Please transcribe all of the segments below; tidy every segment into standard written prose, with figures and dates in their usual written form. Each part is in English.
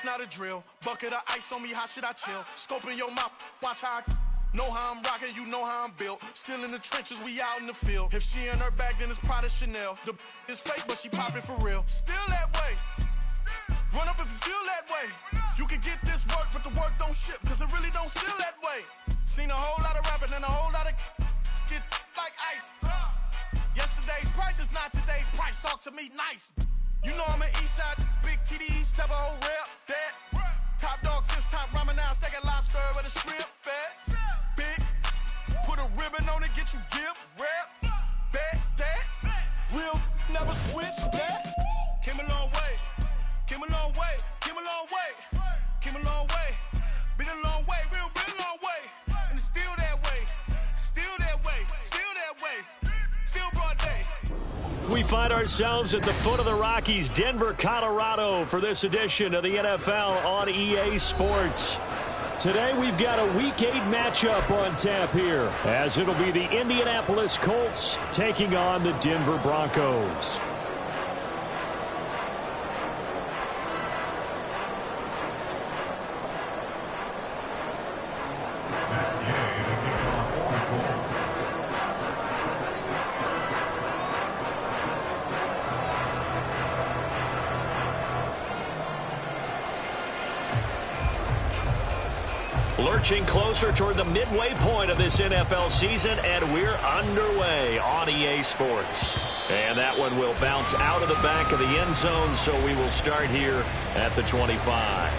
it's not a drill. Bucket of ice on me, how should I chill? Scoping your mouth, watch how I know how I'm rocking, you know how I'm built. Still in the trenches, we out in the field. If she in her bag, then it's Prada Chanel. The is fake, but she popping for real. Still that way. Run up if you feel that way. You can get this work, but the work don't ship, cause it really don't feel that way. Seen a whole lot of rapping and a whole lot of get like ice. Yesterday's price is not today's price. Talk to me nice. You know I'm an east side, big TDE, step a whole rep, that. Top dog since top ramen now, steak and lobster with a shrimp, fat. Big, put a ribbon on it, get you gift, rap, bet, that. Real, never switch, that. Came a long way, came a long way, came a long way, came a long way. Been a long way, real long way. And it's still that way, still that way, still that way. Still broad day. We find ourselves at the foot of the Rockies, Denver, Colorado, for this edition of the NFL on EA Sports. Today we've got a Week 8 matchup on tap here, as it'll be the Indianapolis Colts taking on the Denver Broncos. Lurching closer toward the midway point of this NFL season, and we're underway on EA Sports. And that one will bounce out of the back of the end zone, so we will start here at the 25.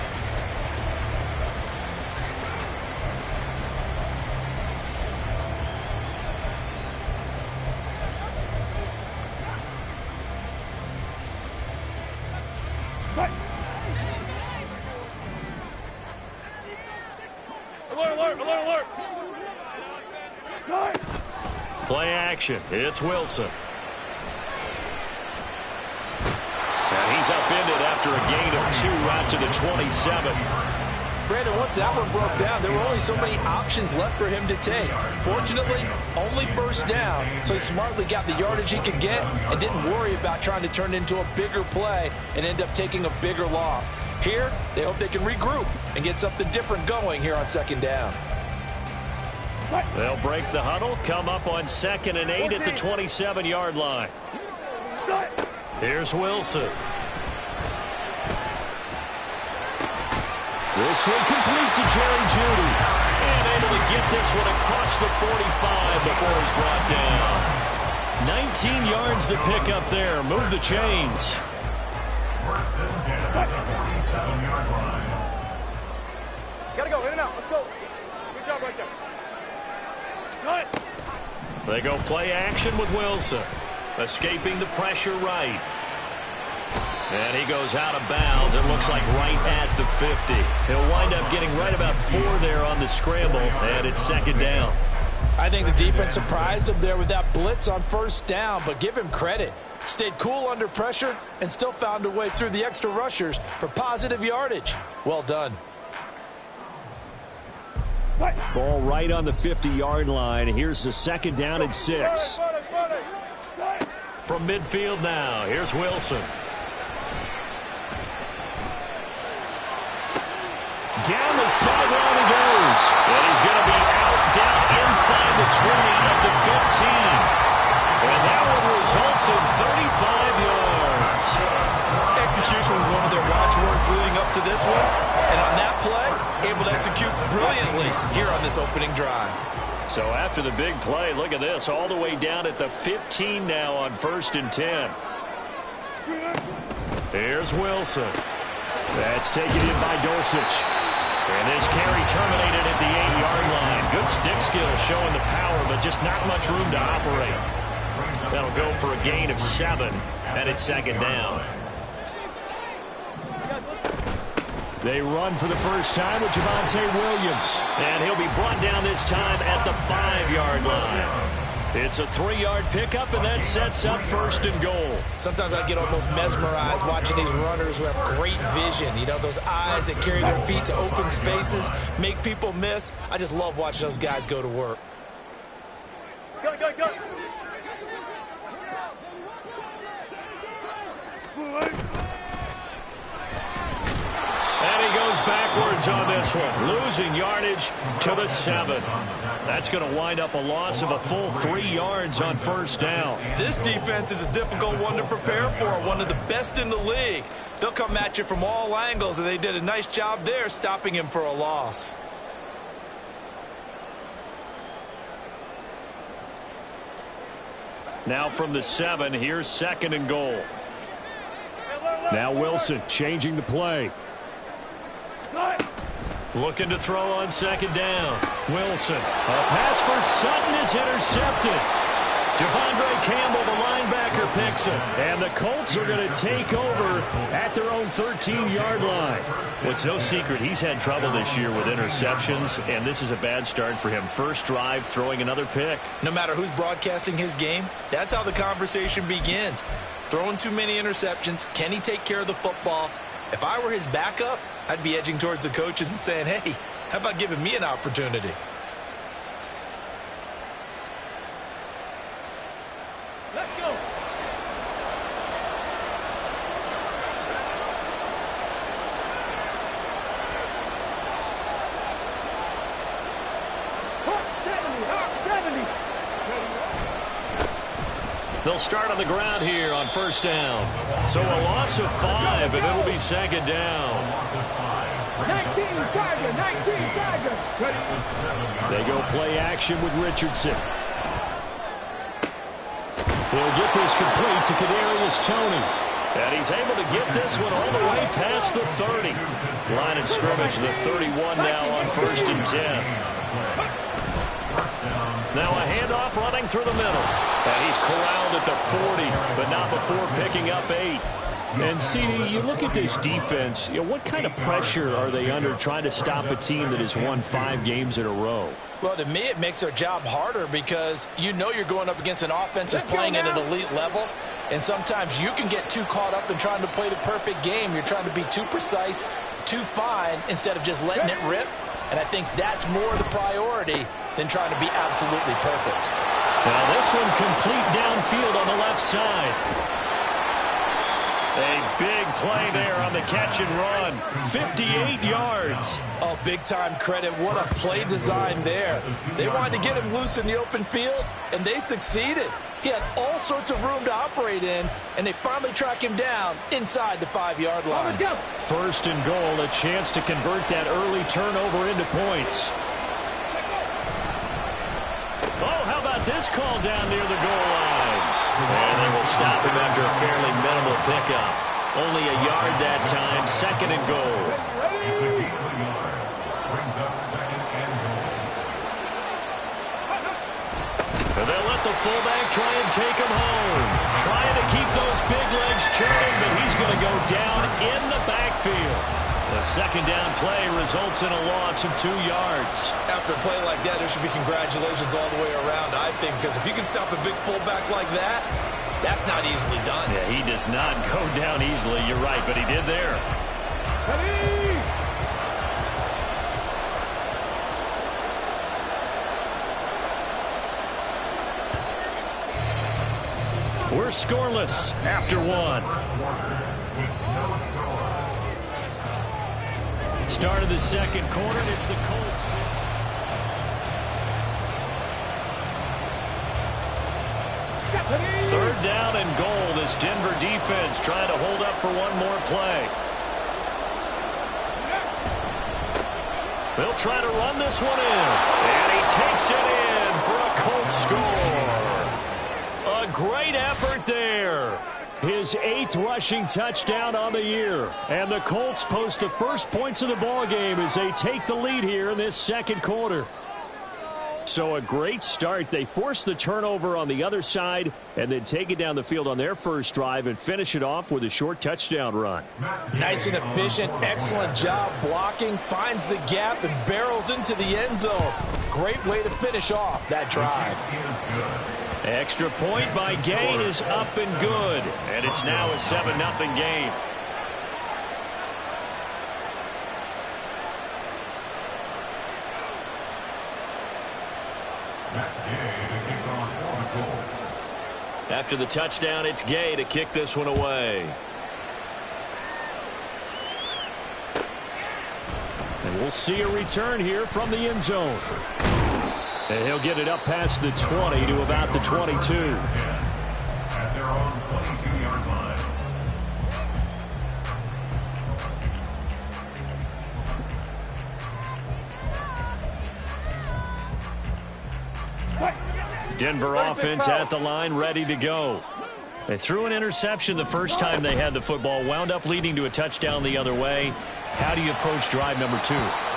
Play action. It's Wilson. And he's upended after a gain of 2 out to the 27. Brandon, once that one broke down, there were only so many options left for him to take. Fortunately, only first down, so he smartly got the yardage he could get and didn't worry about trying to turn it into a bigger play and end up taking a bigger loss. Here, they hope they can regroup and get something different going here on second down. They'll break the huddle, come up on 2nd and 8 at the 27-yard line. Here's Wilson. This one complete to Jerry Jeudy. And able to get this one across the 45 before he's brought down. 19 yards to pick up there. Move the chains. Gotta go, in and out. Let's go. Good job right there. They go play action with Wilson. Escaping the pressure right. And he goes out of bounds. It looks like right at the 50. He'll wind up getting right about 4 there on the scramble, and it's 2nd down. I think the defense surprised him there with that blitz on first down, but give him credit. Stayed cool under pressure and still found a way through the extra rushers for positive yardage. Well done. Ball right on the 50-yard line. Here's the 2nd down and 6. From midfield now, here's Wilson. Down the sideline he goes. And he's going to be out down inside the 20 at the 15. And that one results in 35 yards. Execution was one of their watchwords leading up to this one. And on that play, able to execute brilliantly here on this opening drive. So after the big play, look at this, all the way down at the 15 now on 1st and 10. Here's Wilson. That's taken in by Dulcich. And this carry terminated at the 8-yard line. Good stick skill showing the power, but just not much room to operate. That'll go for a gain of 7, and it's 2nd down. They run for the first time with Javonte Williams. And he'll be brought down this time at the 5-yard line. It's a 3-yard pickup, and that sets up 1st and goal. Sometimes I get almost mesmerized watching these runners who have great vision. You know, those eyes that carry their feet to open spaces, make people miss. I just love watching those guys go to work. Go, go, go. And yards on this one, losing yardage to the 7. That's going to wind up a loss of a full 3 yards on first down. This defense is a difficult one to prepare for, one of the best in the league. They'll come at you from all angles, and they did a nice job there stopping him for a loss. Now from the 7, here's 2nd and goal. Now Wilson changing the play. Looking to throw on 2nd down. Wilson. A pass for Sutton is intercepted. Devondre Campbell, the linebacker, picks it. And the Colts are going to take over at their own 13-yard line. Well, it's no secret he's had trouble this year with interceptions, and this is a bad start for him. First drive, throwing another pick. No matter who's broadcasting his game, that's how the conversation begins. Throwing too many interceptions. Can he take care of the football? If I were his backup, I'd be edging towards the coaches and saying, hey, how about giving me an opportunity? Let's go. They'll start on the ground here on first down. So a loss of 5, and it'll be 2nd down. 19 Tigers. They go play action with Richardson. He'll get this complete to Kadarius Toney. And he's able to get this one all the way past the 30. Line of scrimmage, the 31 now on 1st and 10. Now a handoff running through the middle. And he's corralled at the 40, but not before picking up 8. And, CD, you look at this defense, what kind of pressure are they under trying to stop a team that has won 5 games in a row? Well, to me, it makes their job harder because you know you're going up against an offense that's playing at an elite level. And sometimes you can get too caught up in trying to play the perfect game. You're trying to be too precise, too fine, instead of just letting it rip. And I think that's more the priority than trying to be absolutely perfect. Now this one complete downfield on the left side. A big play there on the catch and run. 58 yards. Oh, big-time credit. What a play design there. They wanted to get him loose in the open field, and they succeeded. He had all sorts of room to operate in, and they finally track him down inside the 5-yard line. First and goal, a chance to convert that early turnover into points. Oh, how about this call down near the goal line? And they will stop him after a fairly minimal pickup. Only a yard that time, 2nd and goal. And they'll let the fullback try and take him home. Trying to keep those big legs churning, but he's going to go down in the backfield. The 2nd down play results in a loss of 2 yards. After a play like that, there should be congratulations all the way around, I think, because if you can stop a big fullback like that, that's not easily done. Yeah, he does not go down easily. You're right, but he did there. We're scoreless after 1. Start of the 2nd quarter, and it's the Colts. Third down and goal. This Denver defense trying to hold up for one more play. They'll try to run this one in. And he takes it in for a Colts score. A great effort there. His 8th rushing touchdown on the year. And the Colts post the first points of the ballgame as they take the lead here in this 2nd quarter. So a great start. They force the turnover on the other side and then take it down the field on their first drive and finish it off with a short touchdown run. Nice and efficient. Excellent job blocking. Finds the gap and barrels into the end zone. Great way to finish off that drive. Extra point by Gain is up and good. And it's now a 7-0 game. After the touchdown, it's Gay to kick this one away. And we'll see a return here from the end zone. And he'll get it up past the 20 to about the 22. At their own 22-yard line. Denver offense at the line, ready to go. They threw an interception the first time they had the football, wound up leading to a touchdown the other way. How do you approach drive number 2?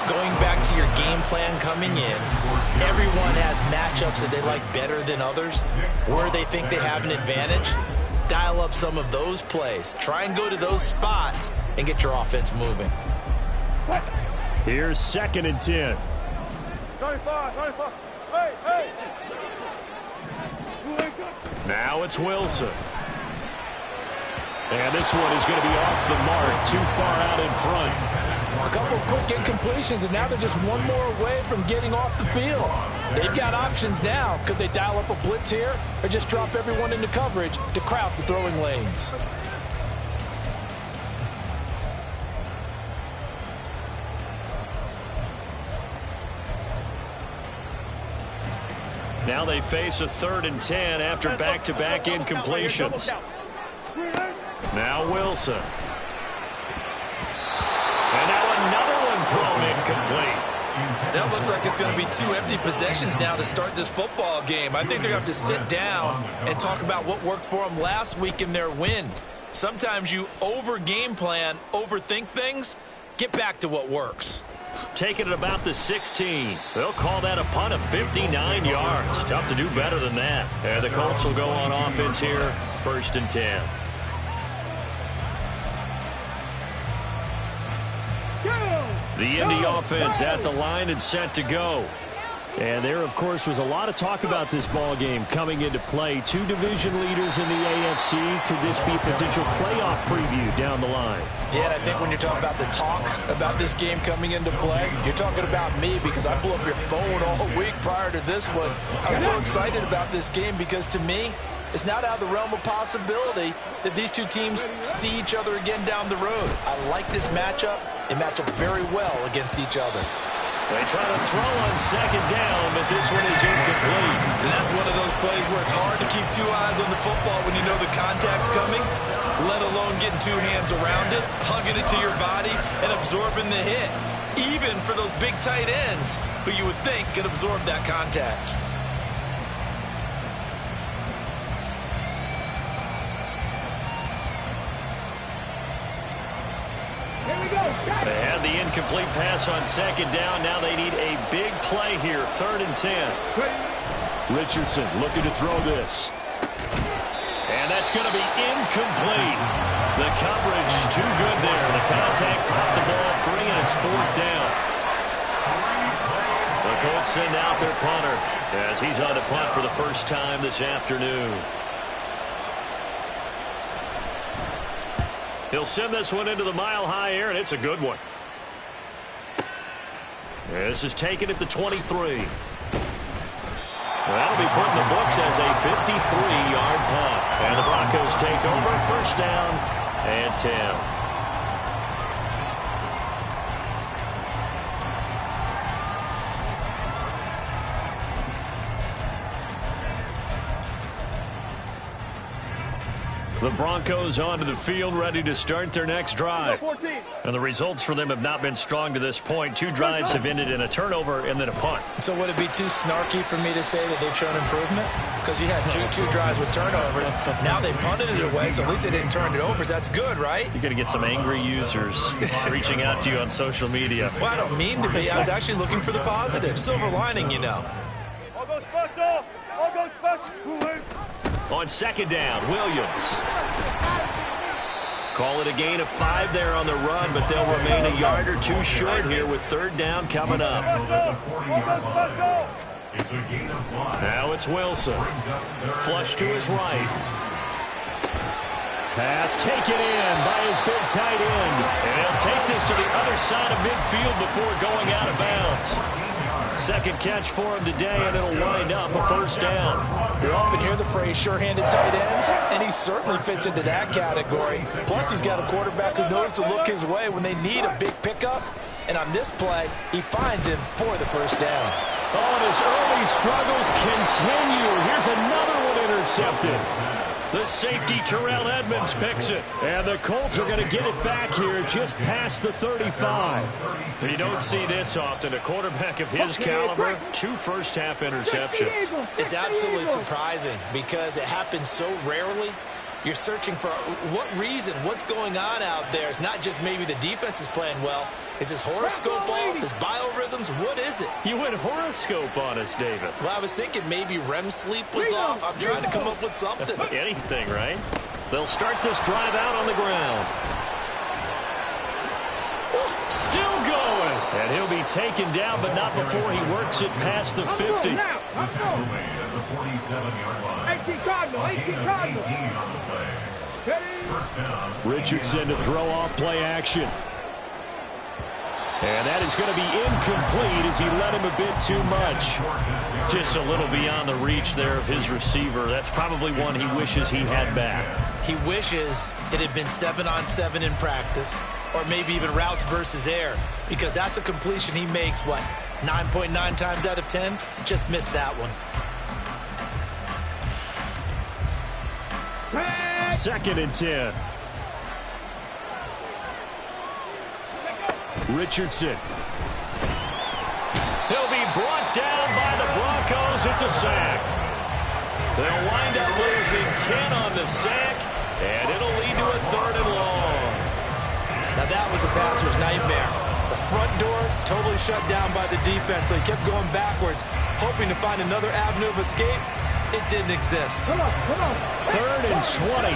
Going back to your game plan coming in, everyone has matchups that they like better than others, where they think they have an advantage. Dial up some of those plays. Try and go to those spots and get your offense moving. Here's 2nd and 10. 35. Hey! Now it's Wilson. And this one is going to be off the mark, too far out in front. A couple of quick incompletions, and now they're just one more away from getting off the field. They've got options now. Could they dial up a blitz here or just drop everyone into coverage to crowd the throwing lanes? Now they face a 3rd and 10 after back-to-back incompletions. Now Wilson. And now another one thrown incomplete. That looks like it's going to be 2 empty possessions now to start this football game. I think they're going to have to sit down and talk about what worked for them last week in their win. Sometimes you over-game plan, overthink things. Get back to what works. Taking it about the 16. They'll call that a punt of 59 yards. Tough to do better than that. And the Colts will go on offense here, 1st and 10. The Indy offense at the line and set to go. And there, of course, was a lot of talk about this ball game coming into play. 2 division leaders in the AFC. Could this be a potential playoff preview down the line? Yeah, and I think when you're talking about the talk about this game coming into play, you're talking about me because I blew up your phone all week prior to this one. I was so excited about this game because to me, it's not out of the realm of possibility that these 2 teams see each other again down the road. I like this matchup. They match up very well against each other. They try to throw on 2nd down, but this one is incomplete. And that's one of those plays where it's hard to keep 2 eyes on the football when you know the contact's coming, let alone getting 2 hands around it, hugging it to your body, and absorbing the hit. Even for those big tight ends who you would think could absorb that contact. They had the incomplete pass on 2nd down. Now they need a big play here, 3rd and 10. Richardson looking to throw this. And that's going to be incomplete. The coverage too good there. The contact popped the ball free, and it's 4th down. The Colts send out their punter as he's on to punt for the first time this afternoon. He'll send this one into the mile-high air, and it's a good one. This is taken at the 23. That'll be put in the books as a 53-yard punt. And the Broncos take over, 1st down and 10. The Broncos onto the field, ready to start their next drive. And the results for them have not been strong to this point. 2 drives have ended in a turnover and then a punt. So would it be too snarky for me to say that they've shown improvement? Because you had two drives with turnovers. Now they punted it away, so at least they didn't turn it over. That's good, right? You're going to get some angry users reaching out to you on social media. Well, I don't mean to be. I was actually looking for the positive. Silver lining, you know. All goes special! All goes special! On 2nd down, Williams. Call it a gain of 5 there on the run, but they'll remain a yard or 2 short here with 3rd down coming up. Now it's Wilson. Flush to his right. Pass taken in by his big tight end. And he'll take this to the other side of midfield before going out of bounds. Second catch for him today, and it'll wind up a first down. You often hear the phrase sure-handed tight ends, and he certainly fits into that category. Plus, he's got a quarterback who knows to look his way when they need a big pickup. And on this play, he finds him for the first down. Oh, and his early struggles continue. Here's another one intercepted. The safety, Terrell Edmonds, picks it. And the Colts are going to get it back here just past the 35. You don't see this often. A quarterback of his caliber, 2 first-half interceptions. It's absolutely surprising because it happens so rarely. You're searching for what reason, what's going on out there. It's not just maybe the defense is playing well. Is his horoscope off? His biorhythms? What is it? You went horoscope on us, David. Well, I was thinking maybe REM sleep was off. I'm trying to come up with something. Anything, right? They'll start this drive out on the ground. Still going. And he'll be taken down, but not before he works it past the 50. At the 47-yard line. 18 Cardinal, 18 Cardinal. 18 on the play. First down. Richardson to throw off play action. And that is going to be incomplete as he let him a bit too much. Just a little beyond the reach there of his receiver. That's probably one he wishes he had back. He wishes it had been 7-on-7 in practice, or maybe even routes versus air, because that's a completion he makes, 9.9 times out of 10? Just missed that one. Second and 10. Richardson. He'll be brought down by the Broncos. It's a sack. They'll wind up losing 10 on the sack, and it'll lead to a 3rd and long. Now that was a passer's nightmare. The front door totally shut down by the defense, so he kept going backwards, hoping to find another avenue of escape. It didn't exist. Come on. 3rd and 20.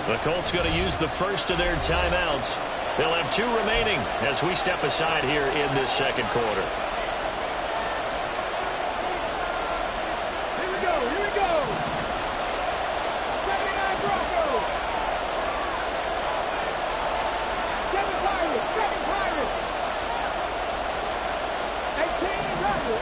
The Colts going to use the first of their timeouts. They'll have 2 remaining as we step aside here in this second quarter. Here we go. 79 Broncos. 7 Pirates. 18 Rebels.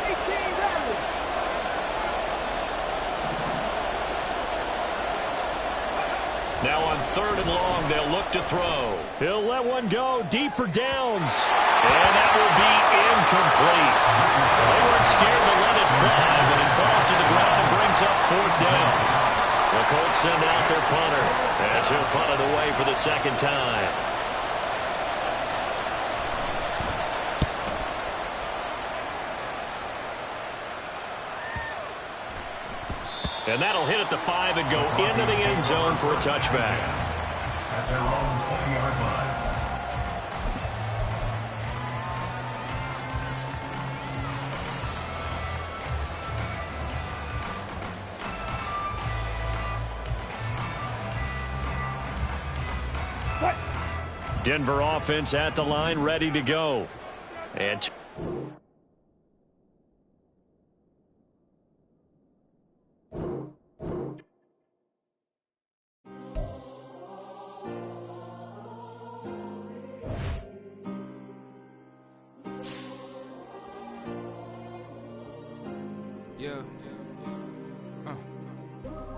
Now on 3rd and long, they'll look to throw. He'll let one go deep for downs. And that will be incomplete. They weren't scared to let it fly, but it falls to the ground and brings up 4th down. The Colts send out their punter as he'll punt it away for the second time. And that'll hit at the 5 and go into the end zone for a touchback. At their own 40-yard line. Denver offense at the line, ready to go. And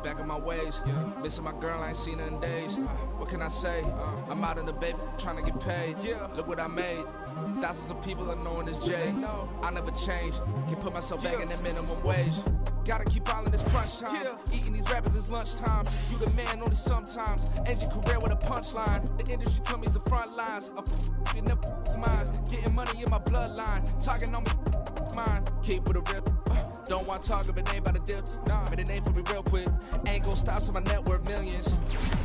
back in my ways, missing my girl, I ain't seen her in days. What can I say? I'm out in the baby, trying to get paid. Look what I made. Thousands of people are knowing this Jay. I never change. Can put myself back in the minimum wage. Gotta keep all in this crunch time. Eating these rappers is lunchtime. You the man only sometimes. End your career with a punchline. The industry told me it's the front lines. You never mind. Getting money in my bloodline. Talking on me, mine. Keep with a real. Don't want to talk if it ain't about a deal. Made a name for me real quick. Ain't gon' stop till my net worth millions.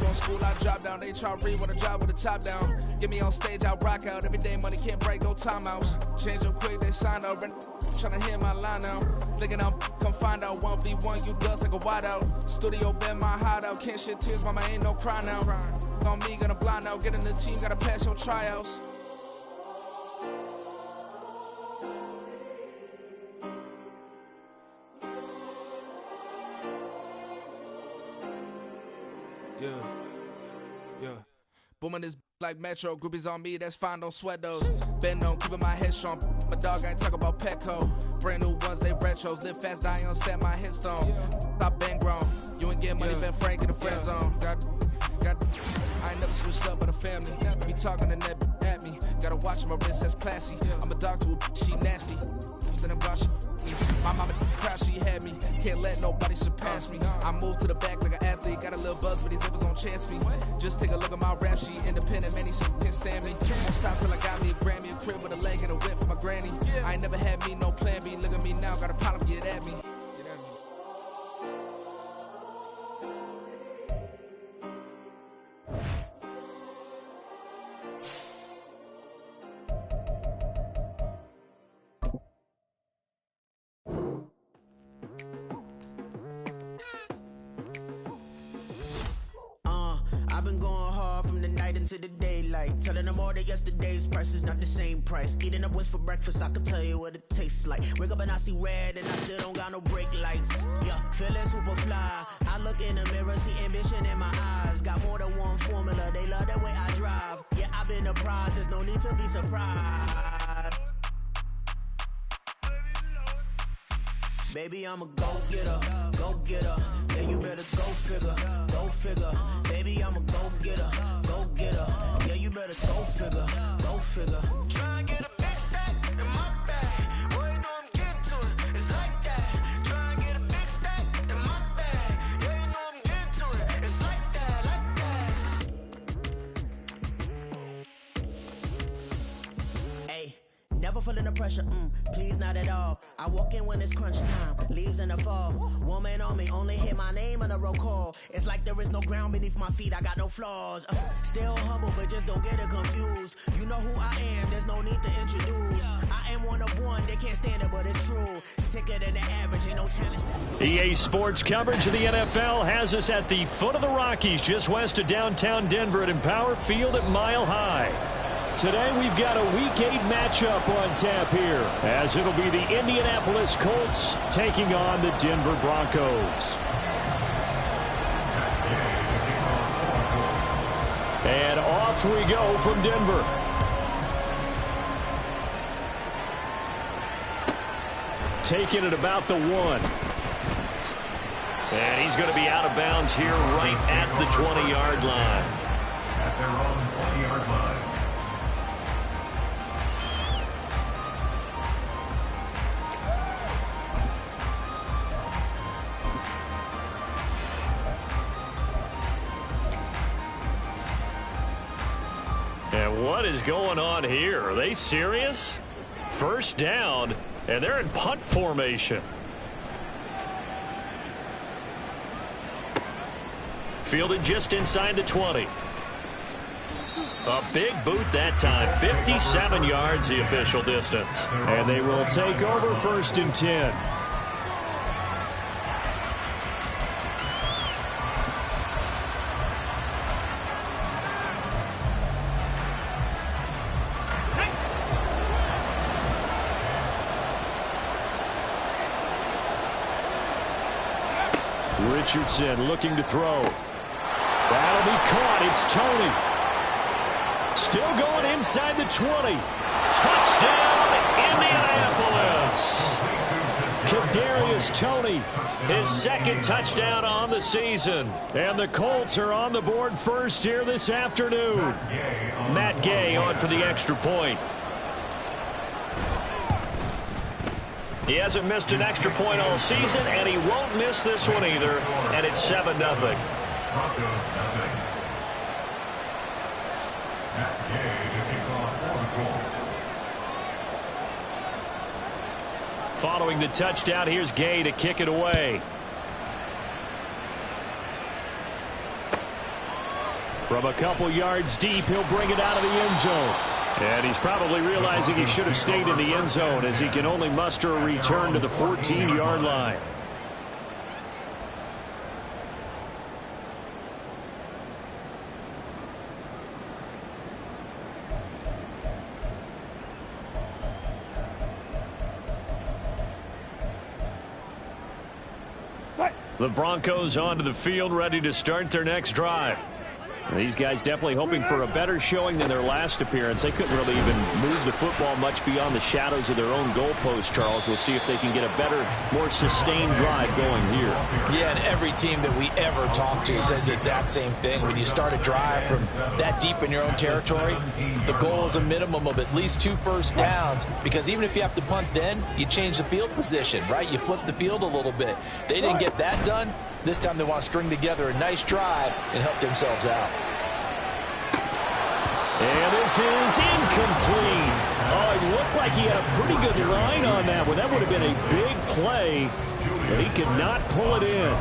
Going school, I drop down. They try to read when I drive with the top down. Get me on stage, I rock out. Every day money can't break, no timeouts. Change up quick, they sign up. Tryna hear my line now. Thinking I'm come find out 1v1, you dust like a wideout. Studio been my hideout. Can't shed tears, mama ain't no cry now. On me, gonna blind out. Get in the team, gotta pass your tryouts. Yeah. Booming this like Metro, groupies on me, that's fine, don't sweat those. Been on, keeping my head strong. My dog ain't talk about Petco. Brand new ones, they retros. Live fast, die on set, my headstone. Stop been grown. You ain't getting money, been Frank in the friend zone. Got. I ain't never switched up with a family. Be talking to that at me. Gotta watch my wrist, that's classy. I'm a dog to a she nasty. My mama crowd, she had me. Can't let nobody surpass me. I move to the back like an athlete. Got a little buzz, but these zippers don't chance me. Just take a look at my rap sheet. Independent, man, these can't stand me. Won't stop till I got me a Grammy, a crib with a leg and a whip for my granny. I ain't never had me no plan B. Look at me now, got a problem, get at me. I've been going hard from the night into the daylight. Telling them all that yesterday's price is not the same price. Eating up wings for breakfast, I can tell you what it tastes like. Wake up and I see red and I still don't got no brake lights. Yeah, feeling super fly. I look in the mirror, see ambition in my eyes. Got more than one formula, they love the way I drive. Yeah, I've been a prize, there's no need to be surprised. Baby, I'm a go-getter, go-getter. Yeah, you better go figure, go figure. Baby, I'm a go-getter, go-getter. Yeah, you better go figure, go figure. Try and get a big stack in my bag. Boy, you know I'm getting to it, it's like that. Try and get a big stack in my bag. Yeah, you know I'm getting to it, it's like that, Hey, never feeling the pressure, please not at all. I walk in when it's crunch time, leaves in the fall. Woman on me, only hit my name on a roll call. It's like there is no ground beneath my feet, I got no flaws. Still humble, but just don't get it confused. You know who I am, there's no need to introduce. I am one of one, they can't stand it, but it's true. Sicker than the average, ain't no challenge. EA Sports coverage of the NFL has us at the foot of the Rockies, just west of downtown Denver at Empower Field at Mile High. Today we've got a Week 8 matchup on tap here, as it'll be the Indianapolis Colts taking on the Denver Broncos. And off we go from Denver. Taking it about the 1. And he's going to be out of bounds here right at the 20-yard line. At their own 20-yard line. And what is going on here? Are they serious? First down, and they're in punt formation. Fielded just inside the 20. A big boot that time. 57 yards the official distance. And they will take over 1st and 10. Richardson looking to throw. That'll be caught. It's Tony. Still going inside the 20. Touchdown, Indianapolis. Kadarius Toney, his 2nd touchdown on the season. And the Colts are on the board first here this afternoon. Matt Gay on for the extra point. He hasn't missed an extra point all season, and he won't miss this one either, and it's 7-0. Broncos nothing. Matt Gay to kick off for the Colts. Following the touchdown, here's Gay to kick it away. From a couple yards deep, he'll bring it out of the end zone. And he's probably realizing he should have stayed in the end zone, as he can only muster a return to the 14-yard line. The Broncos onto the field, ready to start their next drive. These guys definitely hoping for a better showing than their last appearance. They couldn't really even move the football much beyond the shadows of their own goalpost, Charles. We'll see if they can get a better, more sustained drive going here. Yeah, and every team that we ever talk to says the exact same thing. When you start a drive from that deep in your own territory, the goal is a minimum of at least 2 first downs, because even if you have to punt then, you change the field position, right? You flip the field a little bit. They didn't get that done. This time they want to string together a nice drive and help themselves out. And this is incomplete. Oh, it looked like he had a pretty good line on that one. That would have been a big play, but he could not pull it in.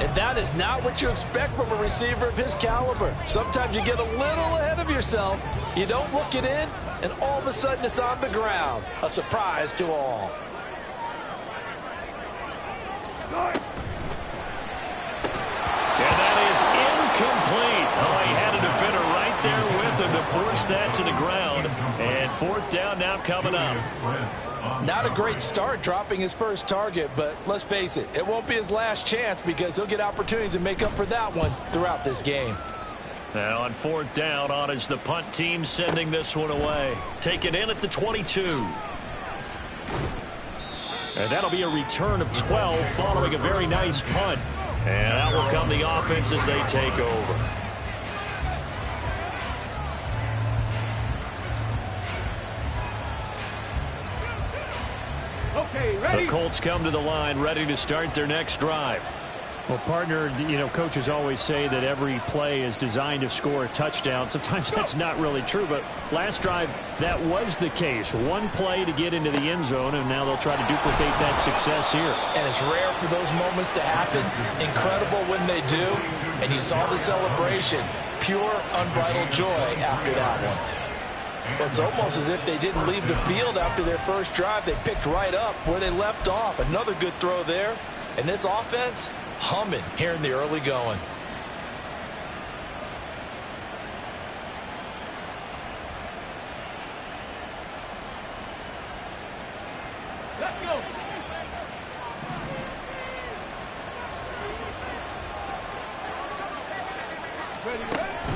And that is not what you expect from a receiver of his caliber. Sometimes you get a little ahead of yourself. You don't look it in, and all of a sudden it's on the ground. A surprise to all. And that is incomplete. Oh, he had a defender right there with him to force that to the ground. And 4th down now coming up. Not a great start dropping his first target, but let's face it, it won't be his last chance, because he'll get opportunities to make up for that one throughout this game. Now on 4th down, on is the punt team sending this one away. Take it in at the 22. And that'll be a return of 12 following a very nice punt. And out will come the offense as they take over. Okay, ready? The Colts come to the line, ready to start their next drive. Well, partner, coaches always say that every play is designed to score a touchdown. Sometimes that's not really true, but last drive, that was the case. One play to get into the end zone, and now they'll try to duplicate that success here. And it's rare for those moments to happen. Incredible when they do, and you saw the celebration. Pure, unbridled joy after that one. It's almost as if they didn't leave the field after their first drive. They picked right up where they left off. Another good throw there. And this offense, humming here in the early going. Let's go.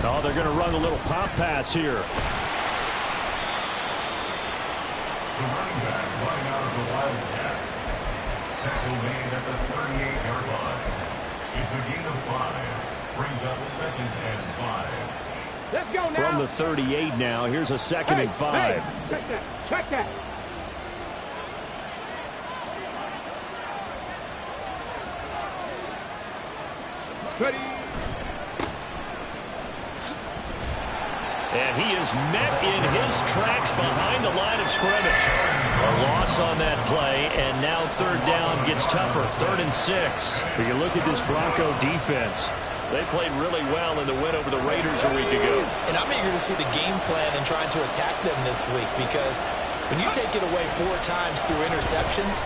Oh, they're going to run a little pop pass here. The running back running out of the Wildcat. Tackle made at the 38-yard line. It's a gain of 5. Brings up 2nd and 5. Let's go now. From the 38 now, here's a 2nd and 5. Hey, check that. Check that. Ready. And he is met in his tracks behind the line of scrimmage. A loss on that play, and now 3rd down gets tougher. 3rd and 6. If you look at this Bronco defense, they played really well in the win over the Raiders a week ago. And I'm eager to see the game plan and trying to attack them this week, because when you take it away 4 times through interceptions,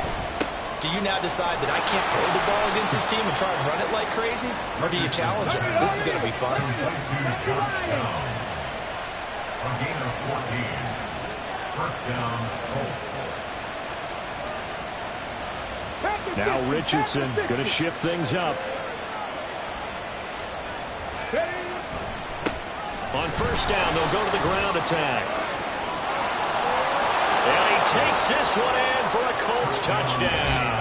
do you now decide that I can't throw the ball against this team and try and run it like crazy? Or do you challenge them? This is going to be fun. A gain of 14. 1st down, Colts. Now Richardson going to shift things up. On 1st down, they'll go to the ground attack. And he takes this one in for a Colts touchdown.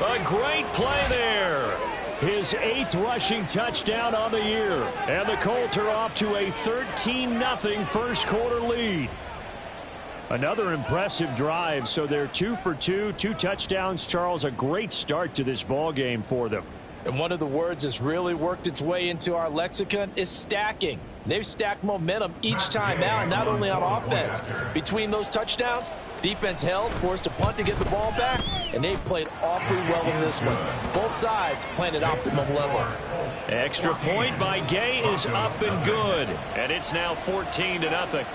A great play there. His 8th rushing touchdown on the year. And the Colts are off to a 13-0 first quarter lead. Another impressive drive, so they're 2 for 2, 2 touchdowns. Charles, a great start to this ball game for them. And one of the words that's really worked its way into our lexicon is stacking. They've stacked momentum each time out, not only on offense. Between those touchdowns, defense held, forced a punt to get the ball back, and they've played awfully well in this one. Both sides playing at optimum level. Extra point by Gay is up and good, and it's now 14-0.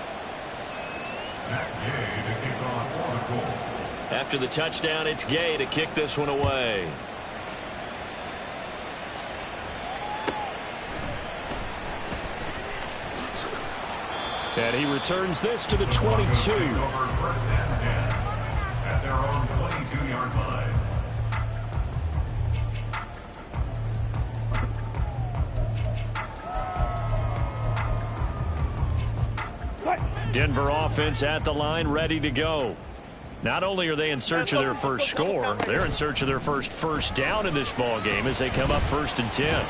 After the touchdown, it's Gay to kick this one away. And he returns this to the 22. First and 10 at their own 22-yard line. Denver offense at the line, ready to go. Not only are they in search of their first score, they're in search of their first down in this ball game as they come up 1st and 10.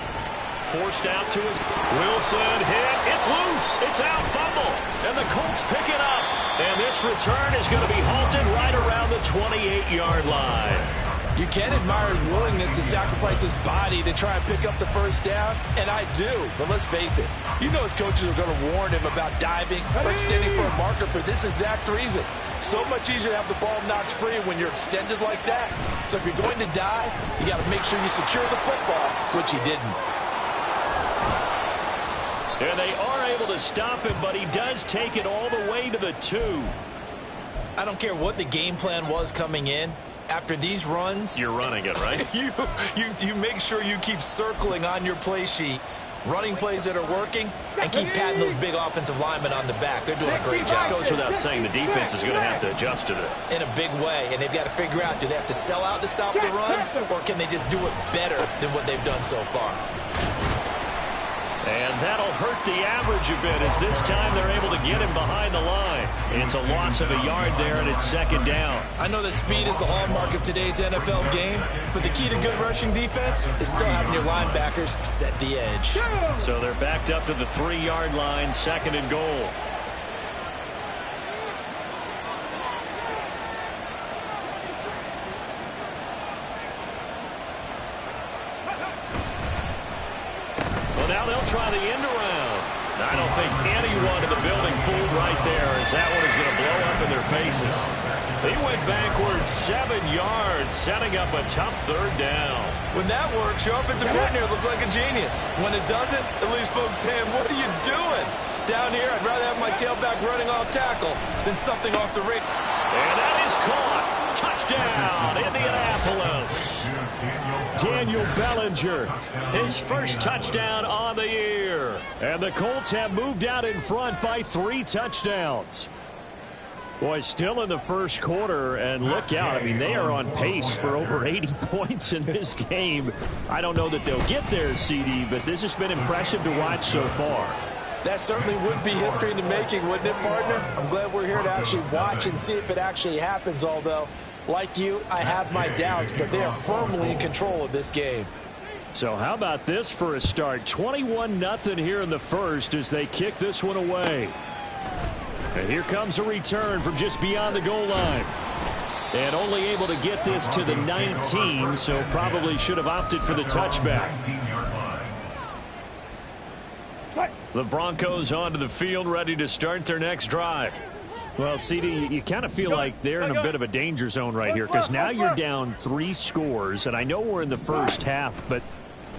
Forced out to his Wilson hit. It's loose. It's out, fumble. And the Colts pick it up. And this return is going to be halted right around the 28-yard line. You can admire his willingness to sacrifice his body to try and pick up the first down, and I do. But let's face it, you know his coaches are going to warn him about diving or extending for a marker for this exact reason. So much easier to have the ball knocked free when you're extended like that. So if you're going to dive, you got to make sure you secure the football, which he didn't. And they are able to stop him, but he does take it all the way to the 2. I don't care what the game plan was coming in. After these runs, you're running it, right? you make sure you keep circling on your play sheet, running plays that are working, and keep patting those big offensive linemen on the back. They're doing a great job. It goes without saying the defense is going to have to adjust to it. In a big way, and they've got to figure out, do they have to sell out to stop the run, or can they just do it better than what they've done so far? And that'll hurt the average a bit as this time they're able to get him behind the line. It's a loss of a yard there, and it's 2nd down. I know that speed is the hallmark of today's NFL game, but the key to good rushing defense is still having your linebackers set the edge. So they're backed up to the 3-yard line, 2nd and goal. Now they'll try the end around. I don't think anyone in the building fooled right there, as that one is going to blow up in their faces. He went backwards 7 yards, setting up a tough 3rd down. When that works, your offensive coordinator looks like a genius. When it doesn't, it leaves folks saying, what are you doing? Down here, I'd rather have my tailback running off tackle than something off the ring. And that is caught. Touchdown, Indianapolis. Daniel Bellinger, his first touchdown on the year. And the Colts have moved out in front by 3 touchdowns. Boy, still in the first quarter, and look out. I mean, they are on pace for over 80 points in this game. I don't know that they'll get there, CD, but this has been impressive to watch so far. That certainly would be history in the making, wouldn't it, partner? I'm glad we're here to actually watch and see if it actually happens, although, like you, I have my doubts, but they are firmly in control of this game. So how about this for a start? 21-0 here in the first as they kick this one away. And here comes a return from just beyond the goal line. And only able to get this to the 19, so probably should have opted for the touchback. The Broncos onto the field, ready to start their next drive. Well, CD, you kind of feel like they're in a bit of a danger zone right here because now you're down 3 scores, and I know we're in the first half, but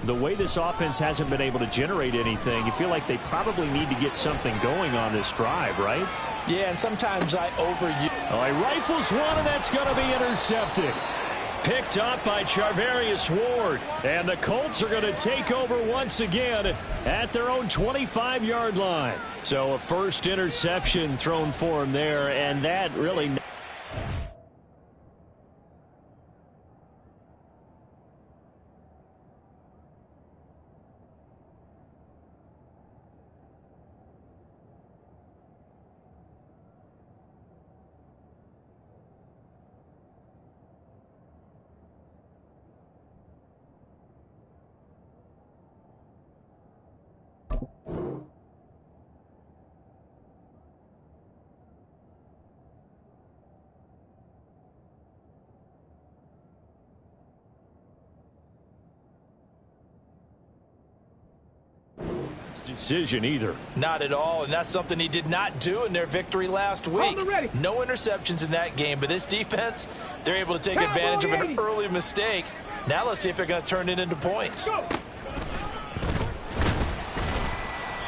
the way this offense hasn't been able to generate anything, you feel like they probably need to get something going on this drive, right? Yeah, and sometimes I overuse. Oh, he rifles one, and that's going to be intercepted. Picked up by Charvarius Ward. And the Colts are going to take over once again at their own 25-yard line. So a first interception thrown for him there, and that really... decision either. Not at all, and that's something he did not do in their victory last week. No interceptions in that game, but this defense, they're able to take advantage of an early mistake. Now let's see if they're going to turn it into points.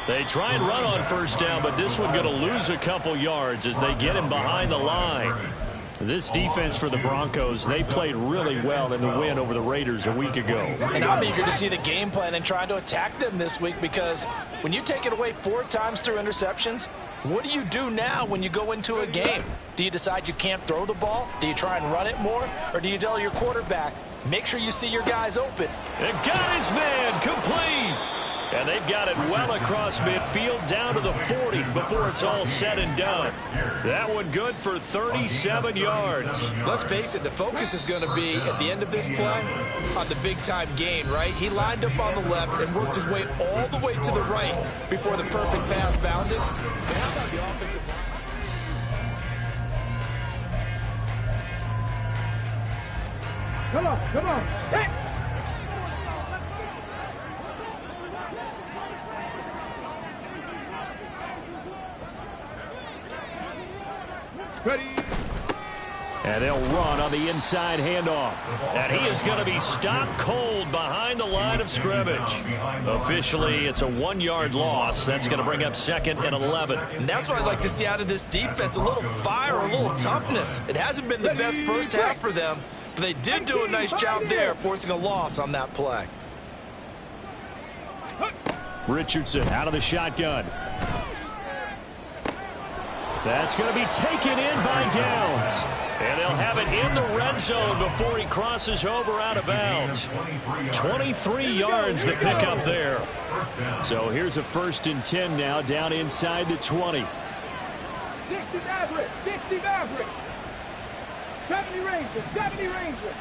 They try and run on first down, but this one going to lose a couple yards as they get him behind the line. This defense for the Broncos, they played really well in the win over the Raiders a week ago. And I'm eager to see the game plan and trying to attack them this week because when you take it away 4 times through interceptions, what do you do now when you go into a game? Do you decide you can't throw the ball? Do you try and run it more? Or do you tell your quarterback, make sure you see your guys open? And got his man complete. And they've got it well across midfield down to the 40 before it's all said and done. That one good for 37 yards. Let's face it, the focus is going to be at the end of this play on the big-time gain, right? He lined up on the left and worked his way all the way to the right before the perfect pass bounded. And how about the offensive line? Come on. Hey! Ready. And they'll run on the inside handoff. And he is going to be stopped cold behind the line of scrimmage. Officially, it's a 1-yard loss. That's going to bring up 2nd and 11. And that's what I'd like to see out of this defense, a little fire, a little toughness. It hasn't been the best first half for them, but they did do a nice job there, forcing a loss on that play. Richardson out of the shotgun. That's going to be taken in by Downs. And they'll have it in the red zone before he crosses over out of bounds. 23 yards the pickup there. So here's a 1st and 10 now down inside the 20. 60 Maverick. 60 Maverick. 70 Rangers. 70 Rangers.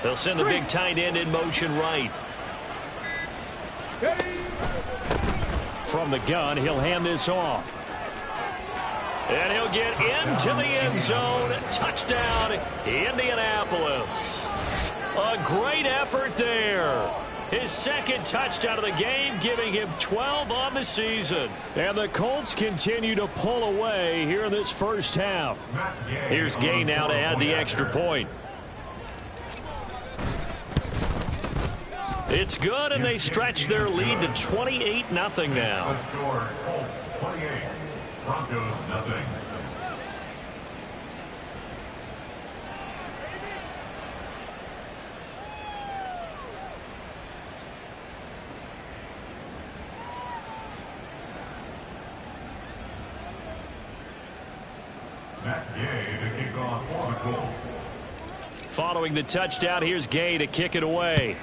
They'll send the big tight end in motion right. From the gun, he'll hand this off. And he'll get into the end zone. Touchdown, Indianapolis. A great effort there. His 2nd touchdown of the game, giving him 12 on the season. And the Colts continue to pull away here in this first half. Here's Gay now to add the extra point. It's good, and they stretch their lead to 28-0 now. Colts 28, Broncos nothing. Matt Gay to kick off for the Colts. Following the touchdown, here's Gay to kick it away.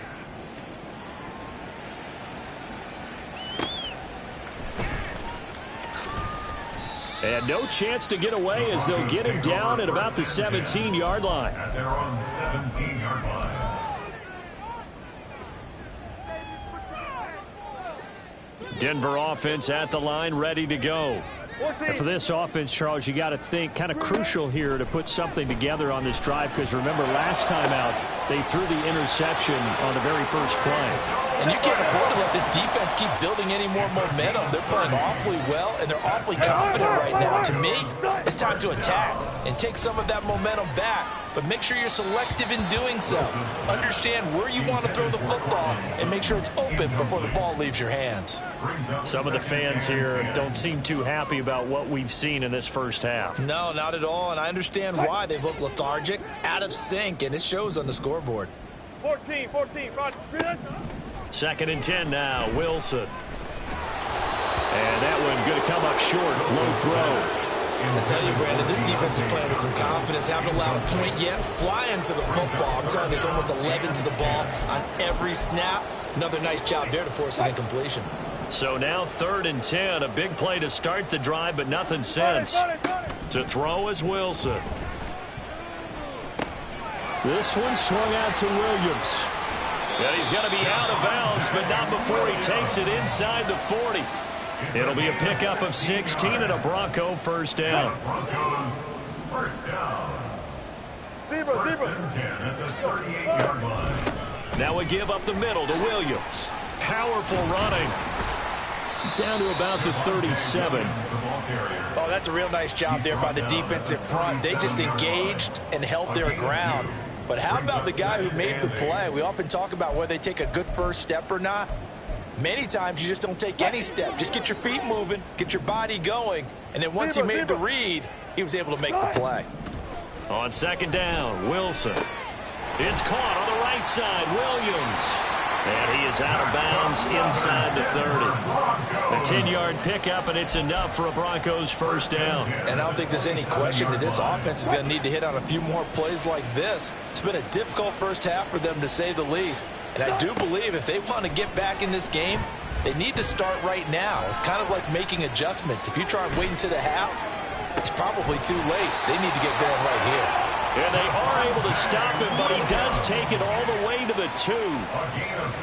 And no chance to get away as they'll get him down at about the 17-yard line. At their own 17-yard line. Denver offense at the line, ready to go. And for this offense, Charles, you got to think kind of crucial here to put something together on this drive, because remember last time out they threw the interception on the very first play. And you can't afford to let this defense keep building any more momentum. They're playing awfully well, and they're awfully confident right now. To me, it's time to attack and take some of that momentum back. But make sure you're selective in doing so. Understand where you want to throw the football and make sure it's open before the ball leaves your hands. Some of the fans here don't seem too happy about what we've seen in this first half. No, not at all, and I understand why. They've looked lethargic, out of sync, and it shows on the scoreboard. 14, front. 2nd and 10 now, Wilson. And that one going to come up short, low throw. I tell you, Brandon, this defense is playing with some confidence. Haven't allowed a point yet. Flying to the football. I'm telling you, it's almost 11 to the ball on every snap. Another nice job there to force an incompletion. So now 3rd and 10. A big play to start the drive, but nothing since. To throw is Wilson. This one swung out to Williams. And he's going to be out of bounds, but not before he takes it inside the 40. It'll be a pickup of 16 and a Bronco first down. Broncos first down. First and 10 at the 38-yard line. Now we give up the middle to Williams. Powerful running. Down to about the 37. Oh, that's a real nice job there by the defensive front. They just engaged and held their ground. But how about the guy who made the play? We often talk about whether they take a good first step or not. Many times you just don't take any step. Just get your feet moving, get your body going, and then once he made the read, he was able to make the play. On 2nd down, Wilson. It's caught on the right side, Williams. And he is out of bounds inside the 30. A 10-yard pickup, and it's enough for a Broncos first down. And I don't think there's any question that this offense is going to need to hit on a few more plays like this. It's been a difficult first half for them, to say the least. And I do believe if they want to get back in this game, they need to start right now. It's kind of like making adjustments. If you try and wait until the half, it's probably too late. They need to get going right here. And they are able to stop him, but he does take it all the way to the 2.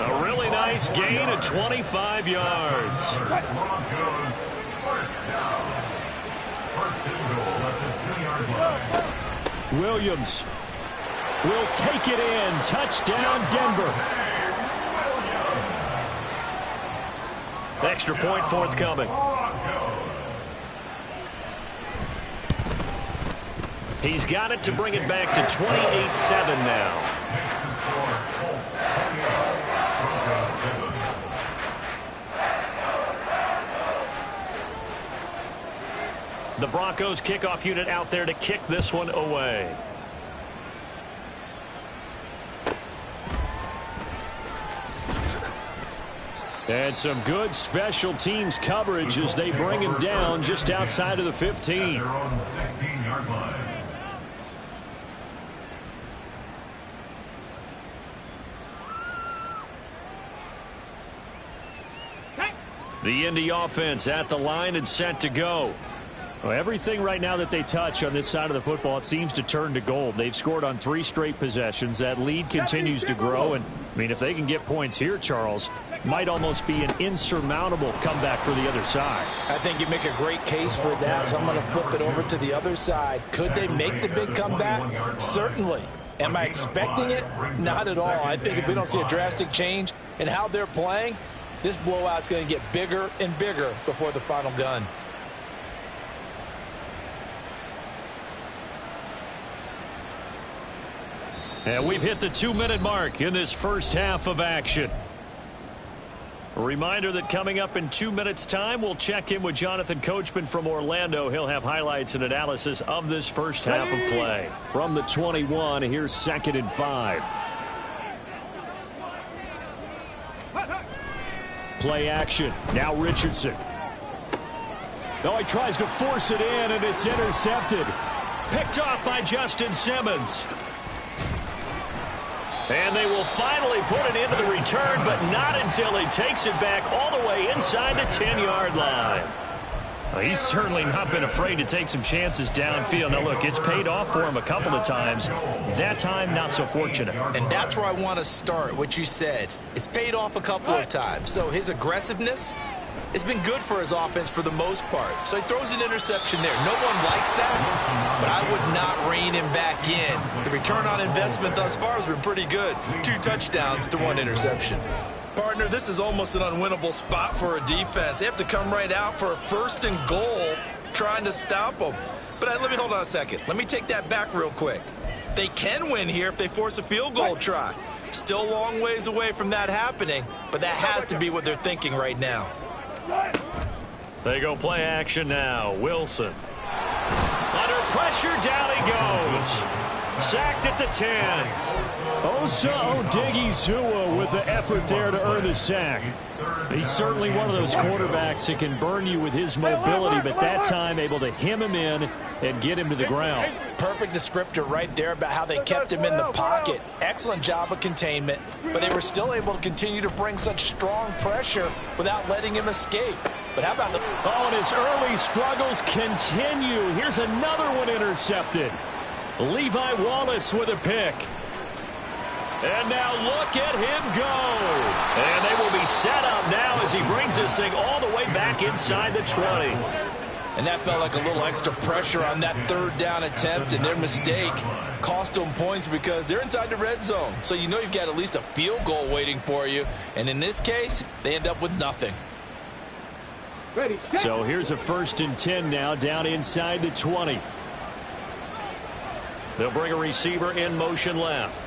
A really nice gain of 25 yards. Broncos first down. First and goal at the 2-yard line. Williams will take it in. Touchdown, Denver. Extra point forthcoming. He's got it to bring it back to 28-7 now. The Broncos kickoff unit out there to kick this one away. And some good special teams coverage as they bring him down just outside of the 15. They're on the 16-yard line. The Indy offense at the line and set to go. Well, everything right now that they touch on this side of the football, it seems to turn to gold. They've scored on 3 straight possessions. That lead continues to grow. And, I mean, if they can get points here, Charles, might almost be an insurmountable comeback for the other side. I think you make a great case for that. So I'm going to flip it over to the other side. Could they make the big comeback? Certainly. Am I expecting it? Not at all. I think if we don't see a drastic change in how they're playing, this blowout's going to get bigger and bigger before the final gun. And we've hit the 2-minute mark in this first half of action. A reminder that coming up in 2 minutes' time, we'll check in with Jonathan Coachman from Orlando. He'll have highlights and analysis of this first half of play. From the 21, here's 2nd and 5. Play action. Now Richardson. Oh, he tries to force it in, and it's intercepted. Picked off by Justin Simmons. And they will finally put it into the return, but not until he takes it back all the way inside the 10-yard line. Well, he's certainly not been afraid to take some chances downfield. Now, look, it's paid off for him a couple of times. That time, not so fortunate. And that's where I want to start, what you said. It's paid off a couple of times. So his aggressiveness has been good for his offense for the most part. So he throws an interception there. No one likes that, but I would not rein him back in. The return on investment thus far has been pretty good. 2 touchdowns to 1 interception. Partner, this is almost an unwinnable spot for a defense. They have to come right out for a 1st and goal trying to stop them. But let me hold on a second. Let me take that back real quick. They can win here if they force a field goal try. Still a long ways away from that happening, but that has to be what they're thinking right now. They go play action now. Wilson. Under pressure, down he goes. Sacked at the 10. Osa Odighizuwa with the effort there to earn the sack. He's certainly one of those quarterbacks that can burn you with his mobility, but that time able to hem him in and get him to the ground. Perfect descriptor right there about how they kept him in the pocket. Excellent job of containment, but they were still able to continue to bring such strong pressure without letting him escape. But how about the... Oh, and his early struggles continue. Here's another one intercepted. Levi Wallace with a pick. And now look at him go. And they will be set up now as he brings this thing all the way back inside the 20. And that felt like a little extra pressure on that 3rd down attempt, and their mistake cost them points because they're inside the red zone. So you know you've got at least a field goal waiting for you. And in this case, they end up with nothing. So here's a 1st and 10 now down inside the 20. They'll bring a receiver in motion left.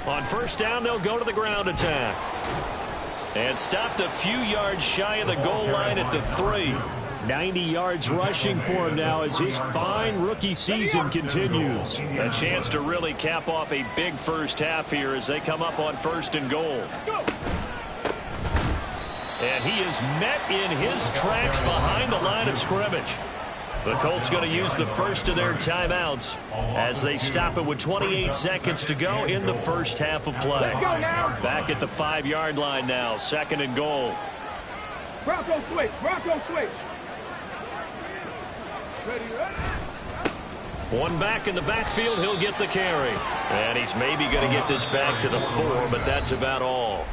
On 1st down, they'll go to the ground attack. And stopped a few yards shy of the goal line at the 3. 90 yards rushing for him now as his fine rookie season continues. A chance to really cap off a big first half here as they come up on 1st and goal. And he is met in his tracks behind the line of scrimmage. The Colts going to use the first of their timeouts as they stop it with 28 seconds to go in the first half of play. Back at the 5-yard line now, 2nd and goal. Bronco switch. Bronco switch. One back in the backfield, he'll get the carry. And he's maybe going to get this back to the 4, but that's about all.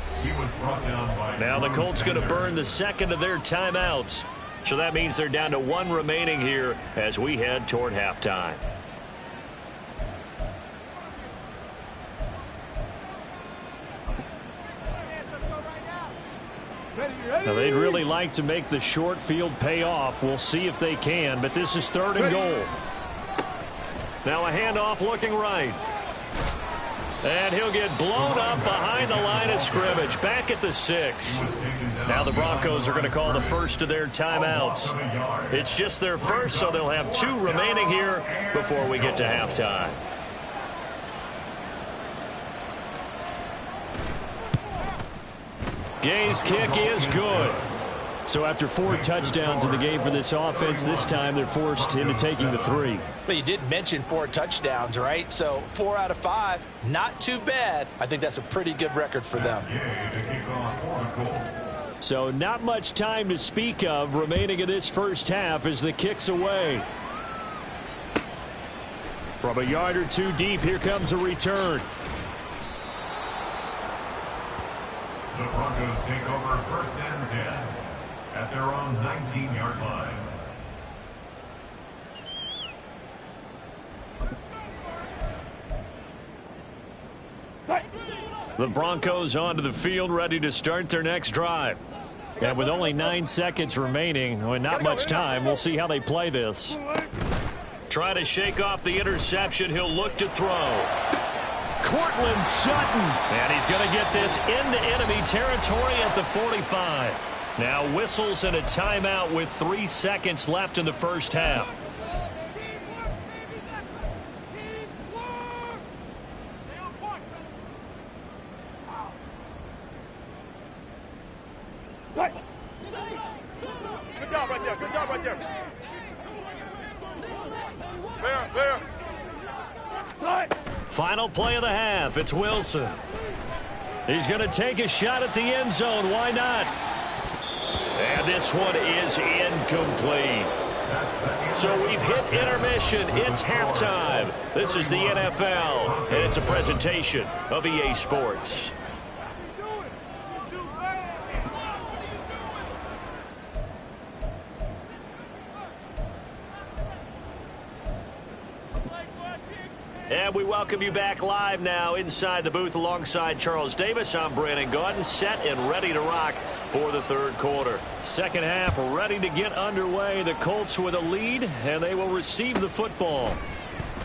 Now the Colts going to burn the 2nd of their timeouts. So that means they're down to 1 remaining here as we head toward halftime. Now they'd really like to make the short field pay off. We'll see if they can, but this is 3rd and goal. Now a handoff looking right. And he'll get blown up behind the line of scrimmage, back at the 6. Now the Broncos are going to call the first of their timeouts. It's just their first, so they'll have 2 remaining here before we get to halftime. Gay's kick is good. So after 4 touchdowns in the game for this offense, this time they're forced into taking the 3. But you did mention 4 touchdowns, right? So 4 out of 5, not too bad. I think that's a pretty good record for them. So not much time to speak of remaining in this first half as the kick's away. From a yard or 2 deep, here comes a return. The Broncos take over 1st and 10 at their own 19-yard line. The Broncos onto the field, ready to start their next drive. And with only 9 seconds remaining, well, not much time, we'll see how they play this. Try to shake off the interception. He'll look to throw. Cortland Sutton. And he's going to get this into enemy territory at the 45. Now whistles and a timeout with 3 seconds left in the first half. Good job right there. Good job right there. Clear. Final play of the half. It's Wilson. He's going to take a shot at the end zone. Why not? And this one is incomplete. So we've hit intermission. It's halftime. This is the NFL, and it's a presentation of EA Sports. And we welcome you back live now inside the booth alongside Charles Davis. I'm Brandon Gaudin, set and ready to rock for the 3rd quarter. Second half ready to get underway. The Colts with a lead, and they will receive the football.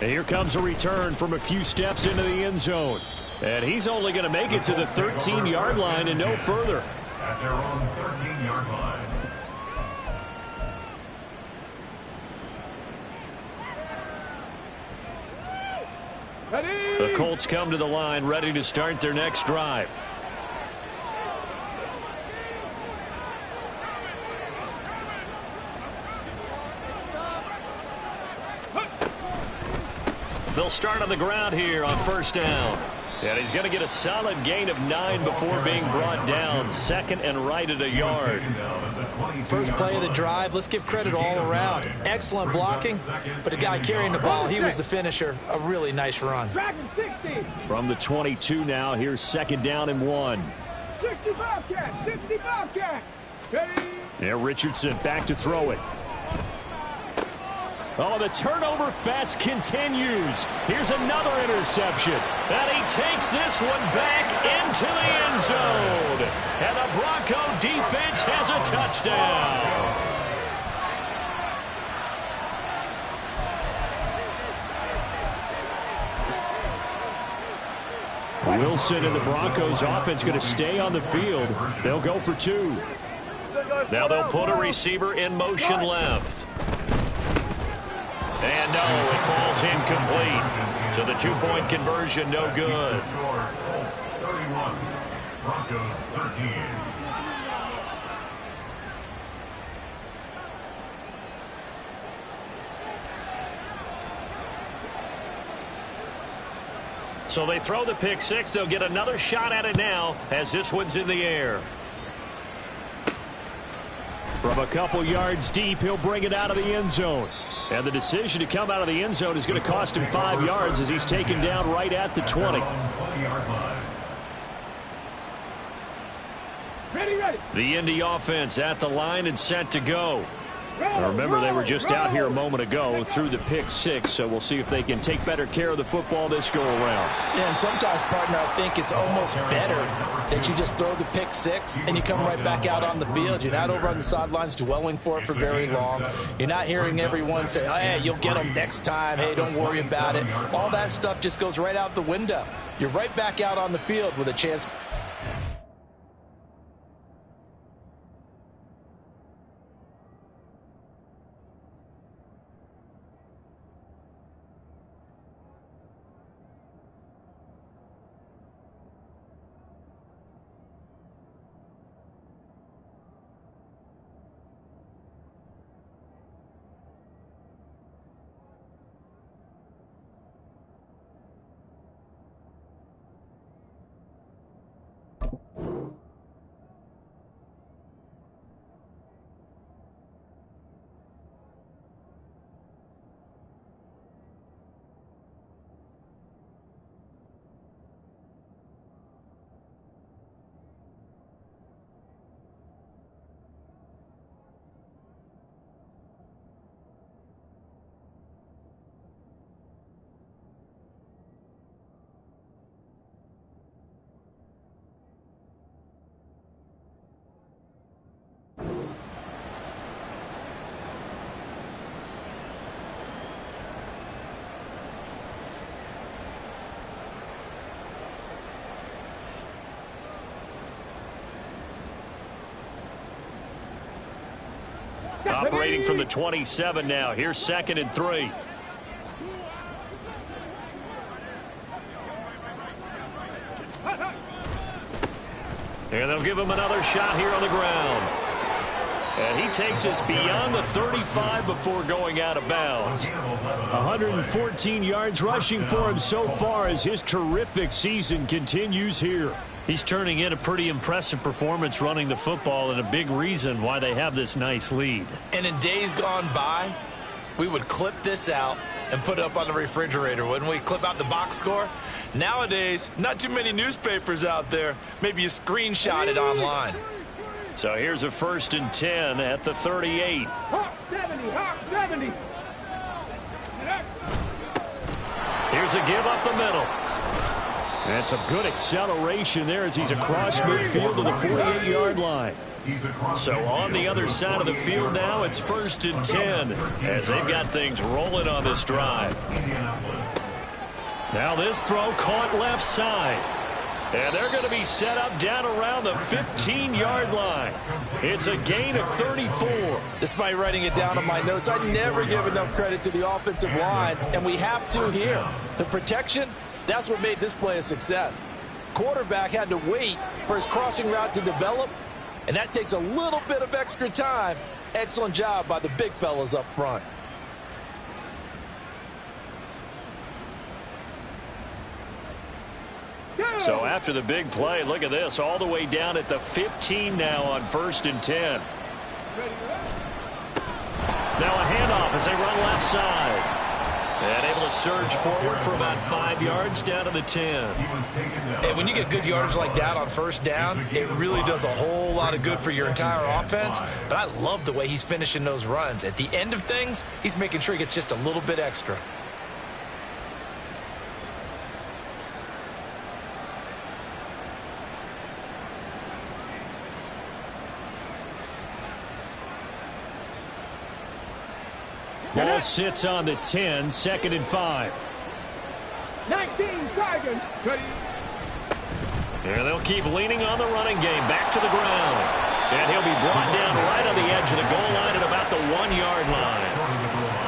And here comes a return from a few steps into the end zone. And he's only going to make it to the 13-yard line and no further. At their own 13-yard line. The Colts come to the line ready to start their next drive. They'll start on the ground here on 1st down. And he's going to get a solid gain of 9 before being brought down. 2nd and right at a yard. First play of the drive, let's give credit all around. Excellent blocking, but the guy carrying the ball, he was the finisher. A really nice run. From the 22 now, here's 2nd down and 1. 60 Bobcat, 60 Bobcat. There, Richardson back to throw it. Oh, the turnover fest continues. Here's another interception. And he takes this one back into the end zone. And the Bronco defense has a touchdown. Wilson and the Broncos offense going to stay on the field. They'll go for 2. Now they'll put a receiver in motion left. And no, it falls incomplete. So the two-point conversion, no good. Colts 31, Broncos 13. So they throw the pick six. They'll get another shot at it now as this one's in the air. From a couple yards deep, he'll bring it out of the end zone. And the decision to come out of the end zone is going to cost him 5 yards as he's taken down right at the 20. The Indy offense at the line and set to go. Now remember, they were just out here a moment ago through the pick six, so we'll see if they can take better care of the football this go-around. Yeah, and sometimes, partner, I think it's almost better that you just throw the pick six and you come right back out on the field. You're not over on the sidelines dwelling for it for very long. You're not hearing everyone say, oh, hey, you'll get them next time. Hey, don't worry about it. All that stuff just goes right out the window. You're right back out on the field with a chance. Operating from the 27 now. Here's 2nd and 3. And they'll give him another shot here on the ground. And he takes us beyond the 35 before going out of bounds. 114 yards rushing for him so far as his terrific season continues here. He's turning in a pretty impressive performance running the football, and a big reason why they have this nice lead. And in days gone by, we would clip this out and put it up on the refrigerator, wouldn't we? Clip out the box score. Nowadays, not too many newspapers out there. Maybe you screenshot it online. So here's a 1st and 10 at the 38. Hawk 70, Hawk 70. Here's a give up the middle. And some good acceleration there as he's across midfield to the 48-yard line. So on the other side of the field now, it's 1st and 10 as they've got things rolling on this drive. Now this throw caught left side. And they're going to be set up down around the 15-yard line. It's a gain of 34. Despite writing it down on my notes, I never give enough credit to the offensive line, and we have to here. The protection, that's what made this play a success. Quarterback had to wait for his crossing route to develop, and that takes a little bit of extra time. Excellent job by the big fellas up front. So after the big play, look at this, all the way down at the 15 now on 1st and 10. Now a handoff as they run left side. And able to surge forward for about 5 yards down to the 10. And when you get good yardage like that on 1st down, it really does a whole lot of good for your entire offense. But I love the way he's finishing those runs. At the end of things, he's making sure he gets just a little bit extra. Ball sits on the 10, 2nd and 5. 19 Tigers. And they'll keep leaning on the running game. Back to the ground. And he'll be brought down right on the edge of the goal line at about the 1-yard line.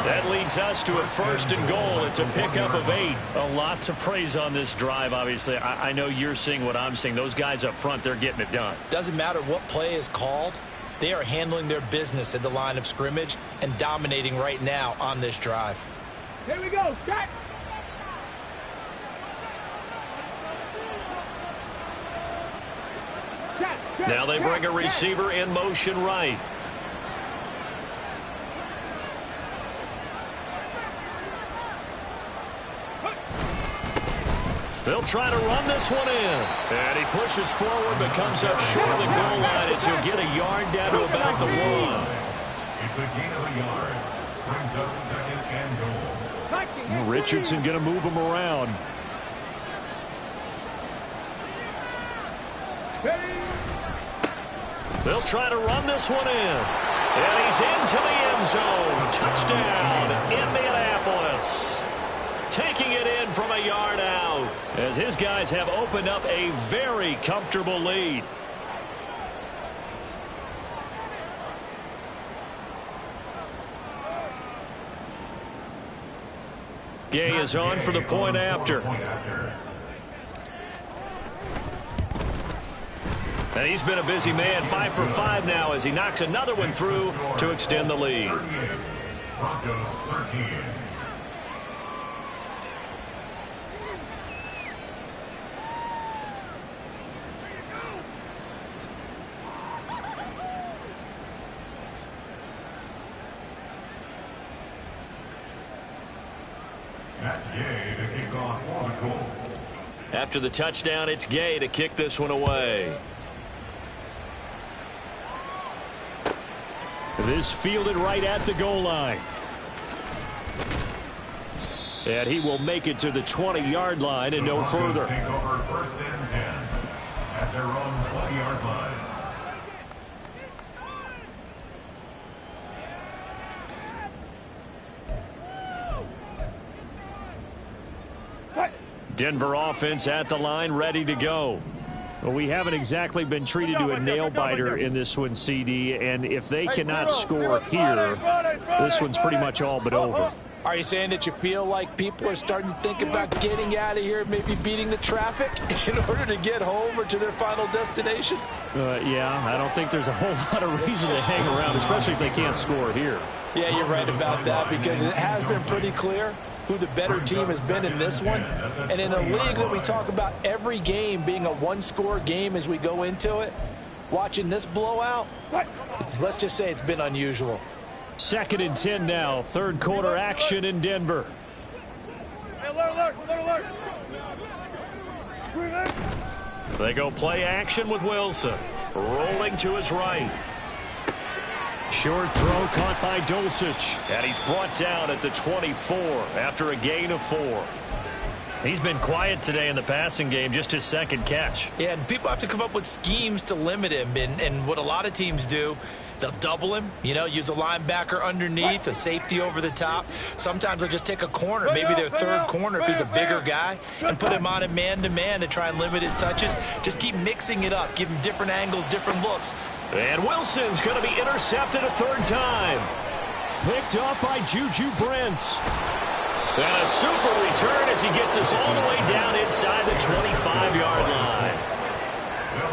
That leads us to a 1st and goal. It's a pickup of 8. A lot to praise on this drive, obviously. I know you're seeing what I'm seeing. Those guys up front, they're getting it done. Doesn't matter what play is called. They are handling their business at the line of scrimmage and dominating right now on this drive. Here we go. Set. Now they bring a receiver in motion right. They'll try to run this one in. And he pushes forward but comes up short of the goal line as he'll get a yard down to about the 1. It's a gain of a yard. Brings up 2nd and goal. Richardson going to move him around. They'll try to run this one in. And he's into the end zone. Touchdown, Indianapolis. Taking it in from a yard out as his guys have opened up a very comfortable lead. Gay is on for the point after. And he's been a busy man, 5 for 5 now as he knocks another one through to extend the lead. Broncos 13. Gay to kick off for the Colts. After the touchdown, it's Gay to kick this one away. This fielded right at the goal line. And he will make it to the 20-yard line and no further. Take over 1st and 10 at their own 20-yard line. Denver offense at the line, ready to go. Well, we haven't exactly been treated to a nail-biter in this one, CD, and if they cannot score here, this one's pretty much all but over. Are you saying that you feel like people are starting to think about getting out of here, maybe beating the traffic in order to get home or to their final destination? Yeah, I don't think there's a whole lot of reason to hang around, especially if they can't score here. Yeah, you're right about that because it has been pretty clear who the better team has been in this one. And in a league that we talk about every game being a one-score game as we go into it, watching this blowout, let's just say it's been unusual. 2nd and 10 now, 3rd quarter action in Denver. Alert. They go play action with Wilson. Rolling to his right. Short throw caught by Dulcich. And he's brought down at the 24 after a gain of 4. He's been quiet today in the passing game, just his 2nd catch. Yeah, and people have to come up with schemes to limit him. And what a lot of teams do, they'll double him, use a linebacker underneath, a safety over the top. Sometimes they'll just take a corner, maybe their 3rd corner if he's a bigger guy, and put him on a man-to-man to try and limit his touches. Just keep mixing it up, give him different angles, different looks. And Wilson's going to be intercepted a 3rd time. Picked up by Juju Brents. And a super return as he gets us all the way down inside the 25-yard line.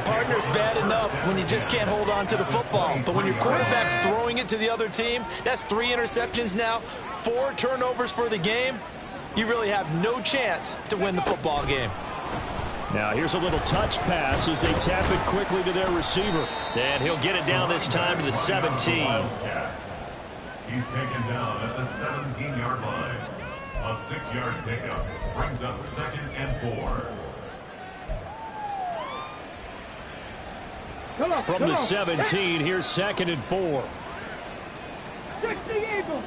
Partner's bad enough when you just can't hold on to the football. But when your quarterback's throwing it to the other team, that's 3 interceptions now, 4 turnovers for the game. You really have no chance to win the football game. Now here's a little touch pass as they tap it quickly to their receiver. And he'll get it down this time to the 17. He's taken down at the 17-yard line. A 6-yard pickup brings up 2nd and 4. From the 17, here's 2nd and 4. Stick the Eagles.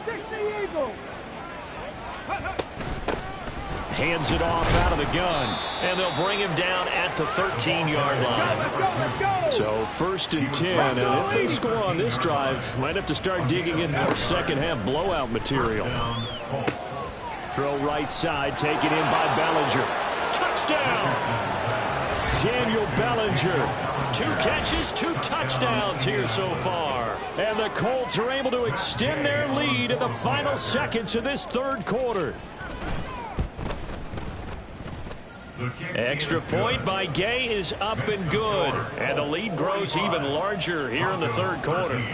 Hands it off out of the gun. And they'll bring him down at the 13-yard line. So 1st and 10. And if they score on this drive, might have to start digging in more second-half blowout material. Throw right side, taken in by Bellinger. Touchdown! Daniel Bellinger. 2 catches, 2 touchdowns here so far. And the Colts are able to extend their lead in the final seconds of this third quarter. Extra point by Gay is up and good. And the lead grows even larger here in the third quarter.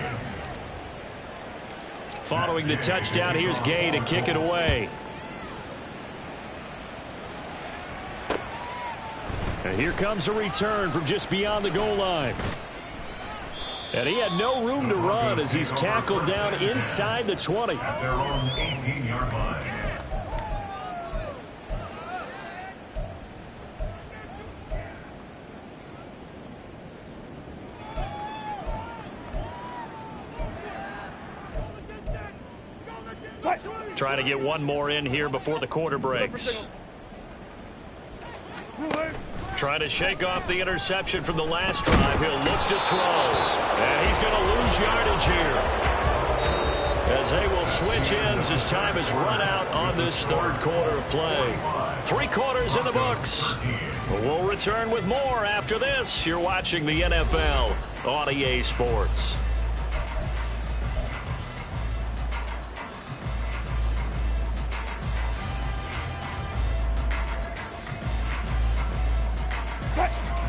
Following the touchdown, here's Gay to kick it away. And here comes a return from just beyond the goal line. And he had no room to run as he's tackled down inside the 20. At their own 18-yard line. Trying to get one more in here before the quarter breaks. Trying to shake off the interception from the last drive. He'll look to throw. And he's going to lose yardage here, as they will switch ends as time is run out on this third quarter of play. 3 quarters in the books. We'll return with more after this. You're watching the NFL on EA Sports.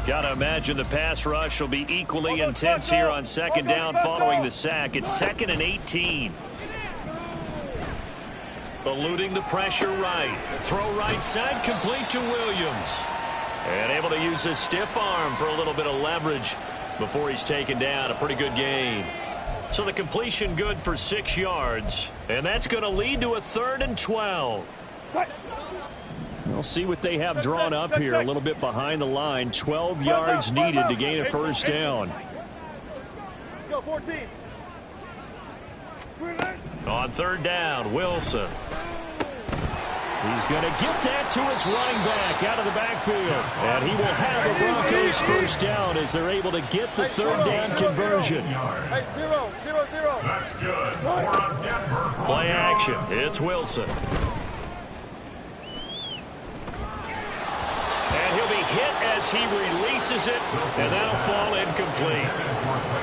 Got to imagine the pass rush will be equally intense here on second down following the sack. It's 2nd and 18. Eluding the pressure right. Throw right side, complete to Williams. And able to use his stiff arm for a little bit of leverage before he's taken down. A pretty good gain. So the completion good for 6 yards. And that's going to lead to a 3rd and 12. We'll see what they have drawn up here. A little bit behind the line. 12 yards needed to gain a first down. Go, 14. On 3rd down, Wilson. He's going to get that to his running back out of the backfield. And he will have the Broncos first down as they're able to get the 3rd down conversion. Hey, 0, 0, 0. That's good. For Denver. Play action. It's Wilson. And he'll be hit as he releases it, and that'll fall incomplete.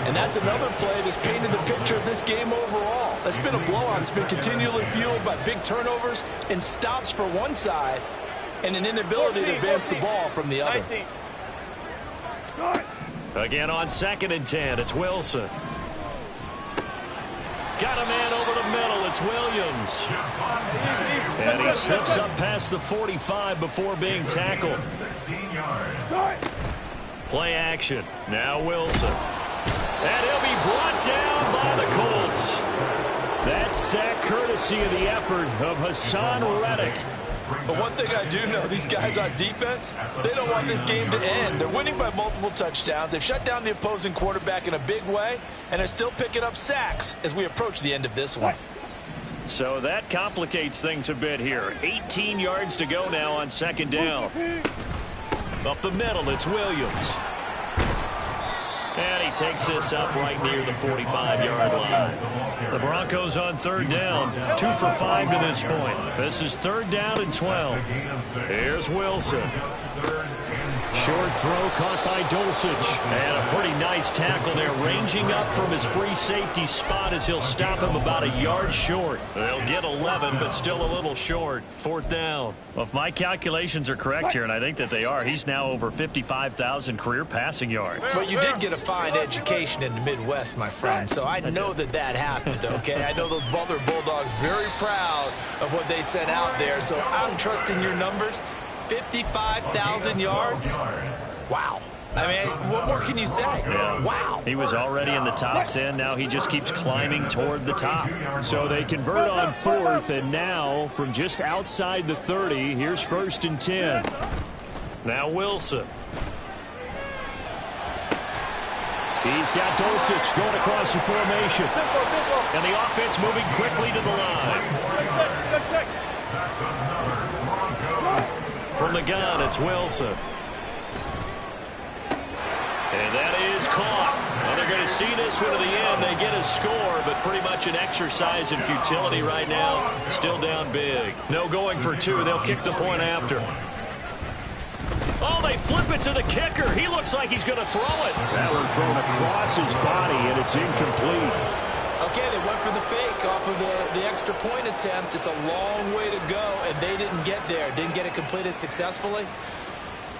And that's another play that's painted the picture of this game overall. It's been a blowout. It's been continually fueled by big turnovers and stops for one side and an inability to advance the ball from the other. 19. Again on 2nd and 10, it's Wilson. Got a man over the middle. It's Williams. And he slips up past the 45 before being tackled. 16 yards. Play action. Now Wilson. And he'll be brought down by the Colts. That sack courtesy of the effort of Hassan Reddick. But one thing I do know, these guys on defense, they don't want this game to end. They're winning by multiple touchdowns. They've shut down the opposing quarterback in a big way, and they're still picking up sacks as we approach the end of this one. So that complicates things a bit here. 18 yards to go now on 2nd down. Up the middle, it's Williams. And he takes this up right near the 45-yard line. The Broncos on 3rd down, 2 for 5 to this point. This is 3rd down and 12. Here's Wilson. Short throw caught by Dulcich. And a pretty nice tackle there, ranging up from his free safety spot as he'll stop him about a yard short. They'll get 11, but still a little short. 4th down. Well, if my calculations are correct here, and I think that they are, he's now over 55,000 career passing yards. But you did get a fine education in the Midwest, my friend, so I know that happened, okay? I know those Butler Bulldogs very proud of what they sent out there, so I'm trusting your numbers. 55,000 yards? Wow. I mean, what more can you say? Yeah. Wow. He was already in the top 10. Now he just keeps climbing toward the top. So they convert on 4th, and now from just outside the 30, here's 1st and 10. Now Wilson. He's got Dulcich going across the formation. And the offense moving quickly to the line. From the gun, it's Wilson. And that is caught. Well, they're going to see this one to the end. They get a score, but pretty much an exercise in futility right now. Still down big. No going for 2. They'll kick the point after. Oh, they flip it to the kicker. He looks like he's going to throw it. That one thrown across his body, and it's incomplete. Okay, they went for the fake off of the extra point attempt. It's a long way to go, and they didn't get there. Didn't get it completed successfully.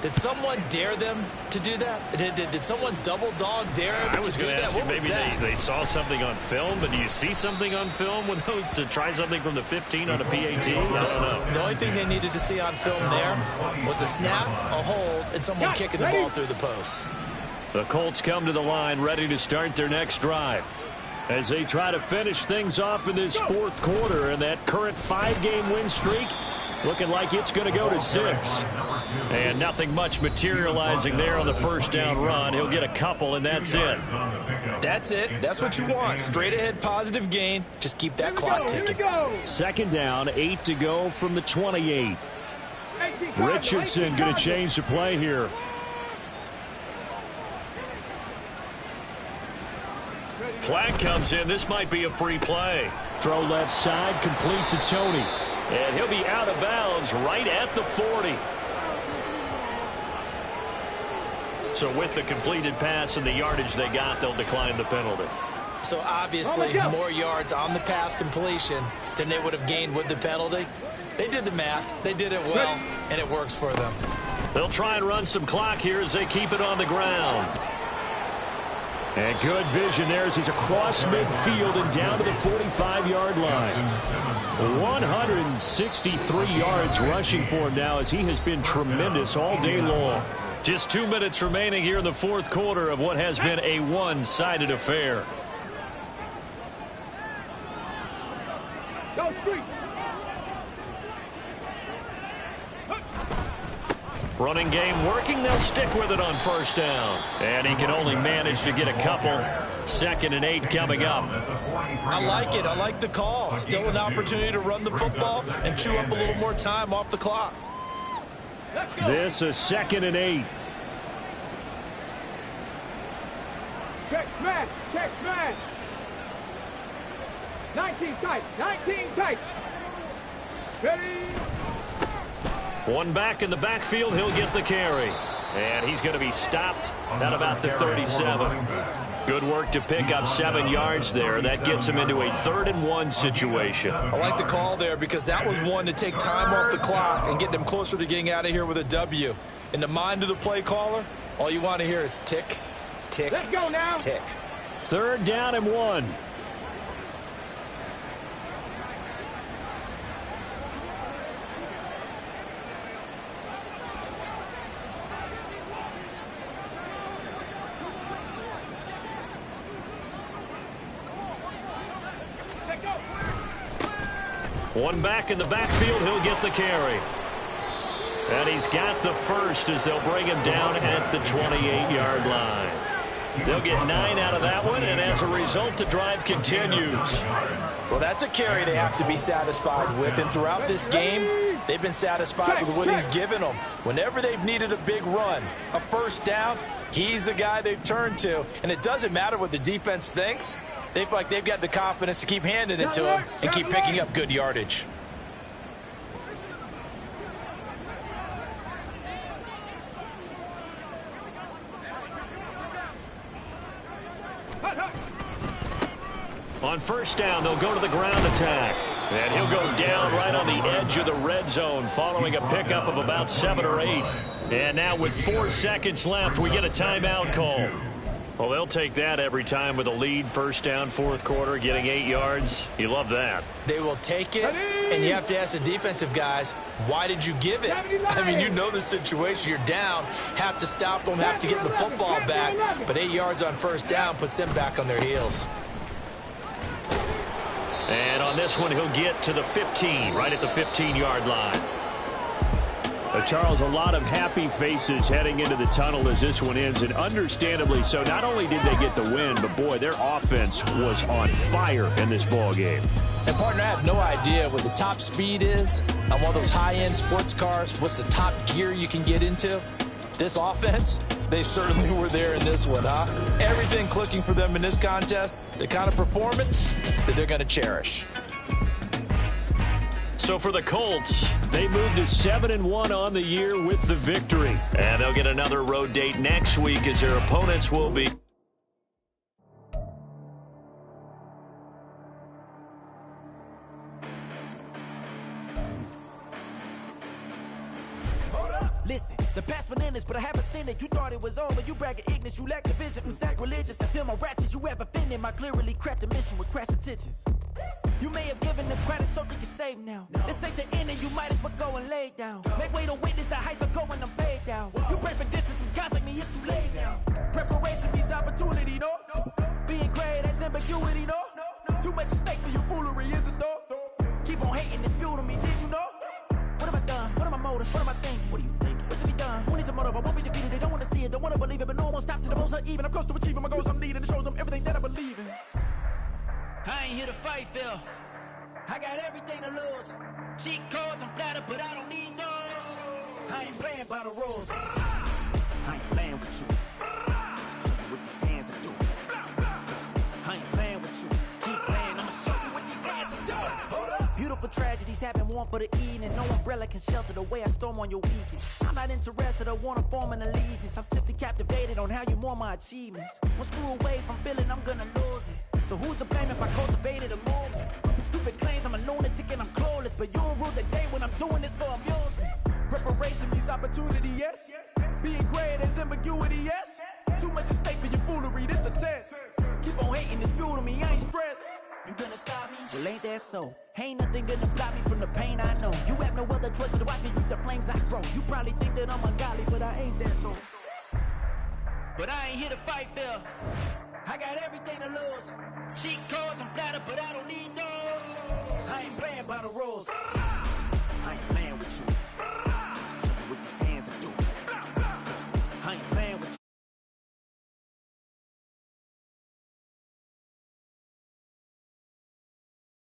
Did someone dare them to do that? Did someone double dog dare them to do that? What was that? They saw something on film, but do you see something on film with those to try something from the 15 on a PAT? I don't know. The only thing they needed to see on film there was a snap, a hold, and someone kicking the ball through the post. The Colts come to the line ready to start their next drive as they try to finish things off in this fourth quarter, and that current 5-game win streak looking like it's going to go to 6. And nothing much materializing there on the first down run. He'll get a couple, and that's it. That's it. That's what you want. Straight ahead, positive gain. Just keep that clock ticking. Second down, 8 to go from the 28. Richardson going to change the play here. Flag comes in. This might be a free play. Throw left side, complete to Tony. And he'll be out of bounds right at the 40. So with the completed pass and the yardage they got, they'll decline the penalty. So obviously more yards on the pass completion than they would have gained with the penalty. They did the math. They did it well, and it works for them. They'll try and run some clock here as they keep it on the ground. And good vision there as he's across midfield and down to the 45-yard line. 163 yards rushing for him now as he has been tremendous all day long. Just 2 minutes remaining here in the fourth quarter of what has been a one-sided affair. Running game working. They'll stick with it on first down. And he can only manage to get a couple. 2nd and 8 coming up. I like it. I like the call. Still an opportunity to run the football and chew up a little more time off the clock. This is 2nd and 8. Check smash. Check smash. 19 tight. 19 tight. Ready. One back in the backfield. He'll get the carry. And he's going to be stopped at about the 37. Good work to pick up 7 yards there. That gets him into a 3rd and 1 situation. I like the call there because that was one to take time off the clock and get them closer to getting out of here with a W. In the mind of the play caller, all you want to hear is tick, tick, let's go now. Tick. 3rd down and 1. One back in the backfield. He'll get the carry. And he's got the first as they'll bring him down at the 28-yard line. They'll get 9 out of that one, and as a result, the drive continues. Well, that's a carry they have to be satisfied with, and throughout this game, they've been satisfied with what he's given them. Whenever they've needed a big run, a first down, he's the guy they've turned to, and it doesn't matter what the defense thinks. They feel like they've got the confidence to keep handing it to him and keep picking up good yardage. On first down, they'll go to the ground attack. And he'll go down right on the edge of the red zone following a pickup of about 7 or 8. And now with 4 seconds left, we get a timeout call. Well, they'll take that every time with a lead. First down, fourth quarter, getting 8 yards. You love that. They will take it, and you have to ask the defensive guys, why did you give it? I mean, you know the situation. You're down, have to stop them, have to get the football back. But 8 yards on first down puts them back on their heels. And on this one, he'll get to the 15, right at the 15-yard line. Charles, a lot of happy faces heading into the tunnel as this one ends, and understandably so. Not only did they get the win, but boy, their offense was on fire in this ball game. And partner, I have no idea what the top speed is on one of those high-end sports cars. What's the top gear you can get into? This offense, they certainly were there in this one, huh? Everything clicking for them in this contest, the kind of performance that they're going to cherish. So for the Colts, they moved to 7-1 on the year with the victory. And they'll get another road date next week as their opponents will be... Listen, the past bananas, but I haven't seen it. You thought it was over, you bragging ignorance, you lack the vision from sacrilegious. I feel my ratchets, you have offended my clearly crafted mission with crass intentions. You may have given them credit so they can save now. This ain't the end and you might as well go and lay down. Make way to witness the heights are going, I'm paid down. You pray for distance from guys like me, it's too late now. Preparation means opportunity, no? Being great, that's ambiguity, no? Too much at stake for your foolery, is it though? Keep on hating, it's fuel to me, did you know? What have I done? What are my motives? What am I thinking? What are you thinking? What's to be done? Who needs a motive? I won't be defeated. They don't want to see it, don't want to believe it, but no one won't stop to the most uneven. I'm close to achieving my goals. I'm needing to show them everything that I believe in. I ain't here to fight, Phil. I got everything to lose. Cheat codes, I'm flattered, but I don't need those. I ain't playing by the rules. I ain't playing with you. Show you what these hands are doing. I ain't playing with you. Keep playing, I'ma show you what these hands are doing. Hold up. Beautiful tragedies happen, one for the evening. No umbrella can shelter the way I storm on your weekend. I'm not interested, I wanna form an allegiance. I'm simply captivated on how you mourn my achievements. One screw away from feeling I'm gonna lose it. So who's to blame if I cultivated a movement? Stupid claims I'm a lunatic and I'm clueless, but you'll rule the day when I'm doing this for amusement. Preparation means opportunity, yes. Being great is ambiguity, yes. Too much at stake for your foolery, this a test. Keep on hating, it's fuel to me, I ain't stressed. You gonna stop me? Well, ain't that so? Ain't nothing gonna block me from the pain I know. You have no other choice but to watch me reap the flames I grow. You probably think that I'm ungodly, but I ain't that though. But I ain't here to fight, Phil. I got everything to lose. Cheat codes, I'm flattered, but I don't need those. I ain't playing by the rules. I ain't playing with you.